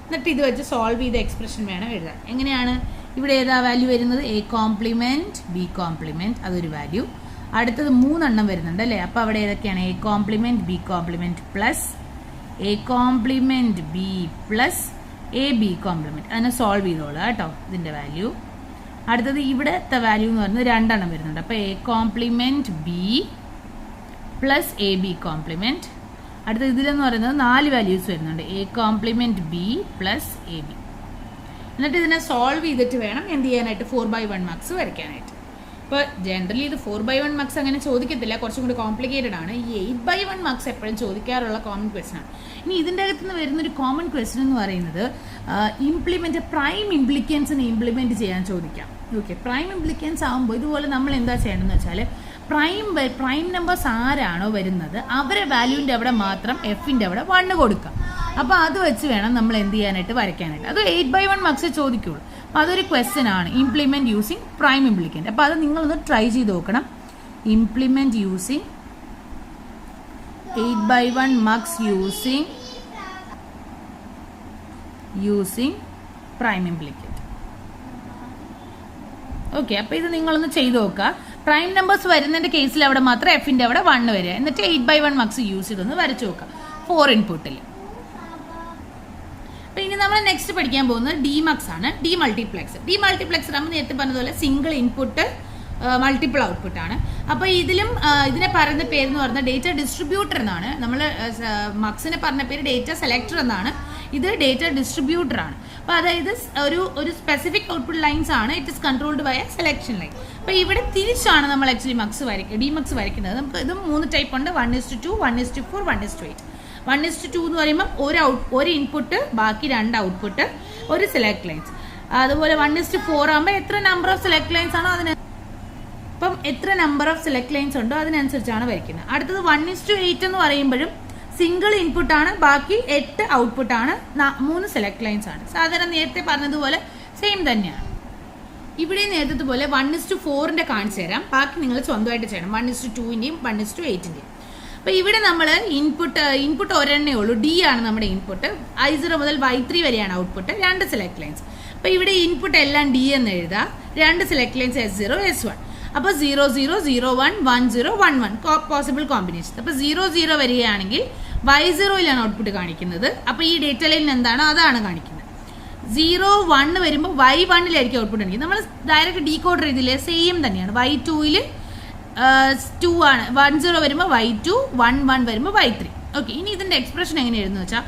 എന്നിട്ട് ഇത് വെച്ച് സോൾവ് ചെയ്ത എക്സ്പ്രഷൻ വേണം എഴുതാൻ. എങ്ങനെയാണ്? ഇവിടെ ഏതാ വാല്യൂ വരുന്നത്? A കോംപ്ലിമെൻറ്റ് B കോംപ്ലിമെൻറ്റ്, അതൊരു വാല്യൂ. അടുത്തത് 3 വരുന്നുണ്ട് അല്ലേ? അപ്പോൾ അവിടെ ഏതൊക്കെയാണ്? A compliment B compliment plus A compliment B plus AB compliment. അതിനെ സോൾവ് ചെയ്തോളൂ കേട്ടോ ഇതിൻ്റെ വാല്യൂ. അടുത്തത് ഇവിടുത്തെ വാല്യൂ എന്ന് പറയുന്നത് 2 വരുന്നുണ്ട്. അപ്പോൾ A compliment B plus AB compliment. അടുത്ത ഇതിലെന്ന് പറയുന്നത് 4 വാല്യൂസ് വരുന്നുണ്ട്. A compliment B plus AB. എന്നിട്ട് ഇതിനെ സോൾവ് ചെയ്തിട്ട് വേണം എന്ത് ചെയ്യാനായിട്ട്? 4/1 മാർക്സ് വരയ്ക്കാനായിട്ട്. ഇപ്പോൾ ജനറലി ഇത് 4/1 മാർക്സ് അങ്ങനെ ചോദിക്കത്തില്ല, കുറച്ചും കൂടി കോംപ്ലിക്കേറ്റഡ് ആണ്. ഈ 8/1 മാർക്സ് എപ്പോഴും ചോദിക്കാറുള്ള കോമൺ ക്വസ്റ്റൻ ആണ്. ഇനി ഇതിൻ്റെ അകത്ത് നിന്ന് വരുന്നൊരു കോമൺ ക്വസ്റ്റൻ എന്ന് പറയുന്നത് പ്രൈം ഇംപ്ലിക്കൻസിനെ ഇംപ്ലിമെൻറ്റ് ചെയ്യാൻ ചോദിക്കാം. ഓക്കെ, പ്രൈം ഇംപ്ലിക്കൻസ് ആകുമ്പോൾ ഇതുപോലെ നമ്മൾ എന്താ ചെയ്യണമെന്ന് വെച്ചാൽ പ്രൈം നമ്പേഴ്സ് ആരാണോ വരുന്നത് അവരെ വാല്യൂവിൻ്റെ അവിടെ മാത്രം എഫിൻ്റെ അവിടെ 1 കൊടുക്കാം. അപ്പോൾ അത് വെച്ച് വേണം നമ്മൾ എന്ത് ചെയ്യാനായിട്ട് വരയ്ക്കാനായിട്ട്. അത് 8/1 മാർക്സ് ചോദിക്കുള്ളൂ. അപ്പോൾ അതൊരു ക്വസ്റ്റ്യൻ ആണ്, ഇംപ്ലിമെൻറ്റ് യൂസിങ് പ്രൈം ഇംപ്ലിക്കൻറ്റ്. അപ്പോൾ അത് നിങ്ങളൊന്ന് ട്രൈ ചെയ്ത് നോക്കണം. Implement using 8/1 mux using prime implicant. Okay, അപ്പോൾ ഇത് നിങ്ങളൊന്ന് ചെയ്ത് നോക്കുക. പ്രൈം നമ്പേഴ്സ് വരുന്നതിൻ്റെ കേസിൽ അവിടെ മാത്രം എഫിൻ്റെ അവിടെ 1 വരിക. എന്നിട്ട് 8/1 മാർക്സ് യൂസ് ചെയ്തൊന്ന് വരച്ചു നോക്കുക 4 ഇൻപുട്ടിൽ. അപ്പോൾ ഇനി നമ്മൾ നെക്സ്റ്റ് പഠിക്കാൻ പോകുന്നത് DMux ആണ്, ഡിമൾട്ടിപ്ലെക്സർ. ഡിമൾട്ടിപ്ലെക്സർ നമ്മൾ നേരത്തെ പറഞ്ഞതുപോലെ സിംഗിൾ ഇൻപുട്ട് മൾട്ടിപ്പിൾ ഔട്ട്പുട്ട് ആണ്. അപ്പോൾ ഇതിനെ പറയുന്ന പേരെന്ന് പറയുന്നത് ഡേറ്റ ഡിസ്ട്രിബ്യൂട്ടർ എന്നാണ്. നമ്മൾ മക്സിനെ പറഞ്ഞ പേര് ഡേറ്റ സെലക്ടർ എന്നാണ്. ഇത് ഡേറ്റ ഡിസ്ട്രിബ്യൂട്ടർ ആണ്. അപ്പോൾ അതായത് ഒരു സ്പെസിഫിക് ഔട്ട്പുട്ട് ലൈൻസ് ആണ്. It is controlled by a selection line. അപ്പോൾ ഇവിടെ തിരിച്ചാണ് നമ്മൾ ആക്ച്വലി DMux വരയ്ക്കുന്നത്. നമുക്ക് ഇത് 3 ടൈപ്പ് ഉണ്ട്. 1:2, 1:4, 1:8. 1:2 എന്ന് പറയുമ്പോൾ ഒരു ഇൻപുട്ട്, ബാക്കി 2 ഔട്ട്പുട്ട്, ഒരു സെലക്ട് ലൈൻസ്. അതുപോലെ 1:4 ആകുമ്പോൾ എത്ര നമ്പർ ഓഫ് സെലക്ട് ലൈൻസ് ആണോ അതിന്. അപ്പം എത്ര നമ്പർ ഓഫ് സെലക്ട് ലൈൻസ് ഉണ്ടോ അതിനനുസരിച്ചാണ് വരയ്ക്കുന്നത്. അടുത്തത് 1:8 എന്ന് പറയുമ്പോഴും സിംഗിൾ ഇൻപുട്ട് ആണ്, ബാക്കി 8 ഔട്ട്പുട്ട് ആണ്, 3 സെലക്ട് ലൈൻസ് ആണ്. സാധാരണ നേരത്തെ പറഞ്ഞതുപോലെ സെയിം തന്നെയാണ്. ഇവിടെ നേരത്തെ പോലെ 1:4 കാണിച്ചു തരാം, ബാക്കി നിങ്ങൾ സ്വന്തമായിട്ട് ചെയ്യണം. 1:2 1:8. അപ്പൊ ഇവിടെ നമ്മൾ ഇൻപുട്ട് ഒരെണ്ണേ ഉള്ളൂ, ഡി ആണ് നമ്മുടെ ഇൻപുട്ട്. I0 മുതൽ Y3 വരെയാണ് ഔട്ട്പുട്ട്, 2 സെലക്ട് ലൈൻസ്. അപ്പൊ ഇവിടെ ഇൻപുട്ട് എല്ലാം ഡി എന്ന് എഴുതാം, 2 സെലക്ട് ലൈൻസ് S0 S1. അപ്പൊ 0 0 0 1 1 0 1 1 പോസിബിൾ കോമ്പിനേഷൻ. അപ്പൊ 0 0 വരികയാണെങ്കിൽ Y0യിലാണ് ഔട്ട്പുട്ട് കാണിക്കുന്നത്. അപ്പൊ ഈ ഡേറ്റ ലൈനിൽ എന്താണോ അതാണ് കാണിക്കുന്നത്. 0 1 വരുമ്പോൾ Y1ലായിരിക്കും ഔട്ട്പുട്ട് കാണിക്കുന്നത്. നമ്മൾ ഡയറക്റ്റ് ഡീകോഡർ ചെയ്തില്ലേ, സെയിം തന്നെയാണ്. Y2ൽ 2 ആണ്, 1 0 വരുമ്പോൾ Y2, 1 1 വരുമ്പോൾ Y3. ഓക്കെ, ഇനി ഇതിന്റെ എക്സ്പ്രഷൻ എങ്ങനെ എഴുതുന്നു വെച്ചാൽ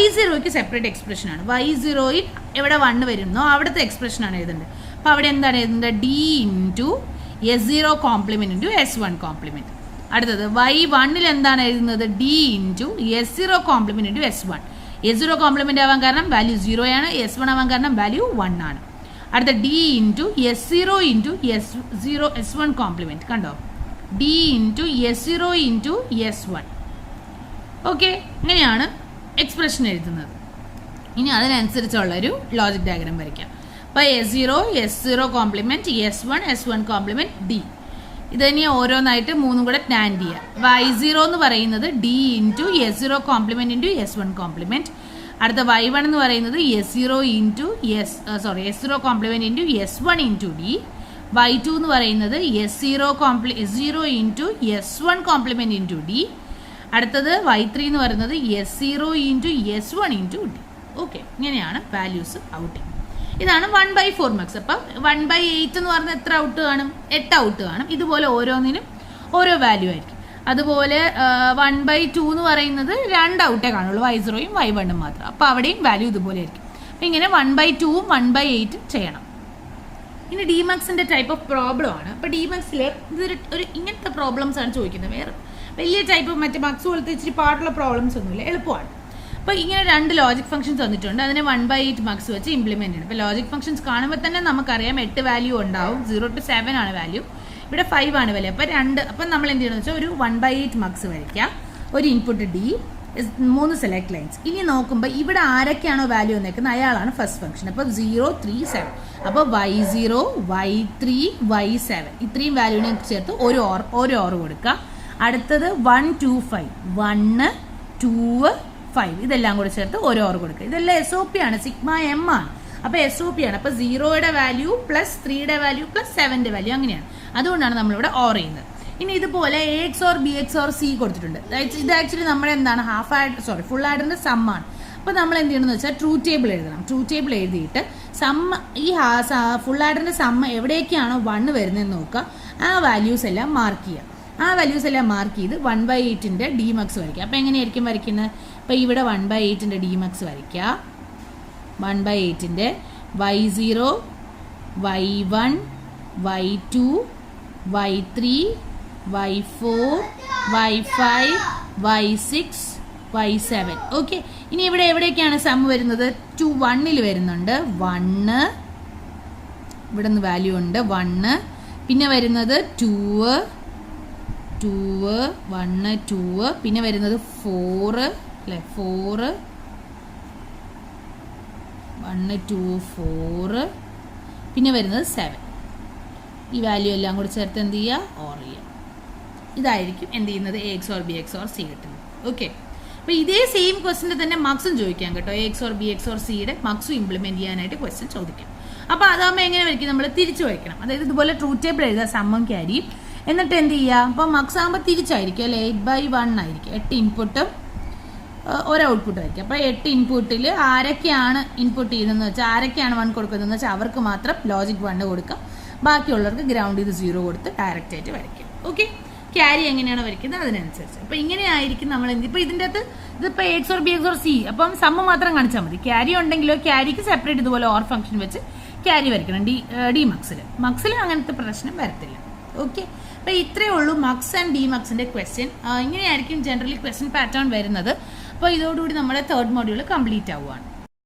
Y0ക്ക് സെപ്പറേറ്റ് എക്സ്പ്രഷൻ ആണ്. Y0യിൽ എവിടെ 1 വരുന്നോ അവിടുത്തെ എക്സ്പ്രഷൻ ആണ് എഴുതേണ്ടത്. അപ്പൊ അവിടെ എന്താണ് എഴുതുന്നത്? D into S0 complement into S1 complement. അടുത്തത് Y1ൽ എന്താണ് എഴുതുന്നത്? D into S0 complement into S1. S0 complement ആവാൻ കാരണം വാല്യൂ 0 ആണ്, S1 ആവാൻ കാരണം വാല്യൂ 1 ആണ്. അടുത്ത D into S0 into S1 complement. കണ്ടോ? D into S0 into S1. Okay, ഇങ്ങനെയാണ് എക്സ്പ്രഷൻ എഴുതുന്നത്. ഇനി അതിനനുസരിച്ചുള്ള ഒരു ലോജിക് ഡയഗ്രാം വരയ്ക്കാം. അപ്പോൾ S0 complement, S1 complement, D. ഇത് തന്നെ ഓരോന്നായിട്ട് മൂന്നും കൂടെ ടാൻഡ് ചെയ്യാം. Y0 എന്ന് പറയുന്നത് D into S0 complement into S1 complement. അടുത്ത Y1 എന്ന് പറയുന്നത് S0 complement into S1 into D. Y2 എന്ന് പറയുന്നത് S0 into S1 complement into D. അടുത്തത് Y3 എന്ന് പറയുന്നത് S0 into S1 into D. Okay, ഇങ്ങനെയാണ് വാല്യൂസ് ഔട്ട്. ഇതാണ് 1/4 മാർക്സ്. അപ്പം 1/8 എന്ന് പറഞ്ഞാൽ എത്ര ഔട്ട് കാണും? 8 ഔട്ട് കാണും. ഇതുപോലെ ഓരോന്നിനും ഓരോ വാല്യൂ ആയിരിക്കും. അതുപോലെ 1/2 എന്ന് പറയുന്നത് 2 ഔട്ടേ കാണുള്ളൂ, Y0യും Y1ഉം മാത്രം. അപ്പോൾ അവിടെയും വാല്യൂ ഇതുപോലെ ആയിരിക്കും. അപ്പം ഇങ്ങനെ 1/2ഉം 1/8ഉം ചെയ്യണം. ഇനി ഡിമാക്സിന്റെ ടൈപ്പ് ഓഫ് പ്രോബ്ലം ആണ്. അപ്പോൾ ഡിമാക്സിൽ ഇതൊരു ഇങ്ങനത്തെ പ്രോബ്ലംസ് ആണ് ചോദിക്കുന്നത്. വേറെ വലിയ ടൈപ്പ് മറ്റേ മാർക്സ് പോലത്തെ ഇച്ചിരി പാടുള്ള പ്രോബ്ലംസ് ഒന്നുമില്ല, എളുപ്പമാണ്. അപ്പോൾ ഇങ്ങനെ 2 ലോജിക് ഫംഗ്ഷൻസ് തന്നിട്ടുണ്ട്, അതിനെ 1/8 മാർക്സ് വെച്ച് ഇംപ്ലിമെന്റ് ചെയ്യണം. അപ്പോൾ ലോജിക് ഫംഗ്ഷൻസ് കാണുമ്പോൾ തന്നെ നമുക്കറിയാം 8 വാല്യൂ ഉണ്ടാവും. 0 to 7 ആണ് വാല്യൂ, ഇവിടെ 5 ആണ് വാല്യൂ. അപ്പോൾ അപ്പം നമ്മൾ എന്ത് ചെയ്യണമെന്ന് വെച്ചാൽ ഒരു 1/8 മാർക്സ് വരയ്ക്കുക. ഒരു ഇൻപുട്ട് D, 3 സെലക്ട് ലൈൻസ്. ഇനി നോക്കുമ്പോൾ ഇവിടെ ആരൊക്കെയാണോ വാല്യൂ വന്നേക്കുന്നത് അയാളാണ് ഫസ്റ്റ് ഫംഗ്ഷൻ. അപ്പോൾ 0 3 7. അപ്പോൾ Y0 Y3 Y7 ഇത്രയും വാല്യൂവിനെ ചേർത്ത് ഒരു ഓർ കൊടുക്കുക. അടുത്തത് 1 2 5 1 2 5 ഇതെല്ലാം കൂടെ ചേർത്ത് ഒരു ഓർ കൊടുക്കുക. ഇതെല്ലാം SOP ആണ്, സിഗ്മ M ആണ്. അപ്പോൾ SOP ആണ്. അപ്പോൾ 0യുടെ വാല്യൂ പ്ലസ് 3യുടെ വാല്യൂ പ്ലസ് 7ന്റെ വാല്യൂ, അങ്ങനെയാണ്. അതുകൊണ്ടാണ് നമ്മളിവിടെ ഓർ ചെയ്യുന്നത്. ഇനി ഇതുപോലെ AX or BX or C കൊടുത്തിട്ടുണ്ട്. ഇത് ആക്ച്വലി നമ്മുടെ എന്താണ് ഫുൾ ആഡറിന്റെ സം ആണ്. അപ്പോൾ നമ്മൾ എന്ത് ചെയ്യണമെന്ന് വെച്ചാൽ ട്രൂ ടേബിൾ എഴുതണം. ട്രൂ ടേബിൾ എഴുതിയിട്ട് ഈ ഫുൾ ആഡറിന്റെ സം എവിടേക്കാണോ 1 വരുന്നതെന്ന് നോക്കുക. ആ വാല്യൂസ് എല്ലാം മാർക്ക് ചെയ്യുക. ആ വാല്യൂസ് എല്ലാം മാർക്ക് ചെയ്ത് 1/8ന്റെ ഡിമാക്സ് വരയ്ക്കുക. അപ്പോൾ എങ്ങനെയായിരിക്കും വരയ്ക്കുന്നത്? അപ്പോൾ ഇവിടെ 1/8ന്റെ ഡിമാക്സ് വരയ്ക്കുക. 1/8ന്റെ Y0 Y1 Y2 Y3 Y4 Y5 Y6 Y7. Okay, ഇനി ഇവിടെ എവിടേക്കാണ് സം വരുന്നത്? 2 1ൽ വരുന്നുണ്ട്. 1 ഇവിടെ നിന്ന് വാല്യൂ ഉണ്ട് 1. പിന്നെ വരുന്നത് 2 1 2. പിന്നെ വരുന്നത് 4 അല്ലേ, 4 1 2 4. പിന്നെ വരുന്നത് 7. ഈ വാല്യൂ എല്ലാം കൂടി ചേർത്ത് എന്ത് ചെയ്യുക? ഓർ ചെയ്യുക. ഇതായിരിക്കും എന്ത് ചെയ്യുന്നത്? AX or BX or C കിട്ടുന്നത്. ഓക്കെ, അപ്പോൾ ഇതേ സെയിം ക്വസ്റ്റിൻ്റെ തന്നെ മാർക്സും ചോദിക്കാം കേട്ടോ. AX or BX or Cയുടെ മാർക്സും ഇംപ്ലിമെന്റ് ചെയ്യാനായിട്ട് ക്വസ്റ്റ്യൻ ചോദിക്കാം. അപ്പോൾ അതാകുമ്പോൾ എങ്ങനെ വരയ്ക്കും? നമ്മൾ തിരിച്ചു വയ്ക്കണം. അതായത് ഇതുപോലെ ട്രൂ ടേബിൾ എഴുതുക, സമ്മം ക്യാരിയും. എന്നിട്ട് എന്ത് ചെയ്യുക? അപ്പോൾ മാർക്സ് ആകുമ്പോൾ തിരിച്ചായിരിക്കും അല്ലേ, 8/1 ആയിരിക്കും. 8 ഇൻപുട്ടും ഒരു ഔട്ട്പുട്ട് ആയിരിക്കും. അപ്പോൾ 8 ഇൻപുട്ടിൽ ആരൊക്കെയാണ് ഇൻപുട്ട് ചെയ്യുന്നതെന്ന് വെച്ചാൽ, ആരൊക്കെയാണ് 1 കൊടുക്കുന്നതെന്ന് വെച്ചാൽ അവർക്ക് മാത്രം ലോജിക് 1 കൊടുക്കാം. ബാക്കിയുള്ളവർക്ക് ഗ്രൗണ്ട് ചെയ്ത് 0 കൊടുത്ത് ഡയറക്റ്റ് ആയിട്ട് വരയ്ക്കും. ഓക്കെ, ക്യാരി എങ്ങനെയാണ് വരയ്ക്കുന്നത് അതിനനുസരിച്ച്. അപ്പോൾ ഇങ്ങനെ ആയിരിക്കും നമ്മൾ എന്ത്. ഇപ്പോൾ ഇതിൻ്റെ അകത്ത് ഇതിപ്പോൾ AX or BX or C, അപ്പം സമ്മ് മാത്രം കാണിച്ചാൽ മതി. ക്യാരി ഉണ്ടെങ്കിലോ ക്യാരിക്ക് സെപ്പറേറ്റ് ഇതുപോലെ ഓർ ഫംഗ്ഷൻ വെച്ച് ക്യാരി വരയ്ക്കണം. മക്സിൽ അങ്ങനത്തെ പ്രശ്നം വരത്തില്ല. ഓക്കെ, അപ്പോൾ ഇത്രയേ ഉള്ളൂ മക്സ് ആൻഡ് ഡിമക്സിൻ്റെ ക്വസ്റ്റ്യൻ. ഇങ്ങനെയായിരിക്കും ജനറലി ക്വസ്റ്റ്യൻ പാറ്റേൺ വരുന്നത്. അപ്പോൾ ഇതോടുകൂടി നമ്മുടെ 3rd മോഡ്യൂൾ കംപ്ലീറ്റ് ആവുകയാണ്.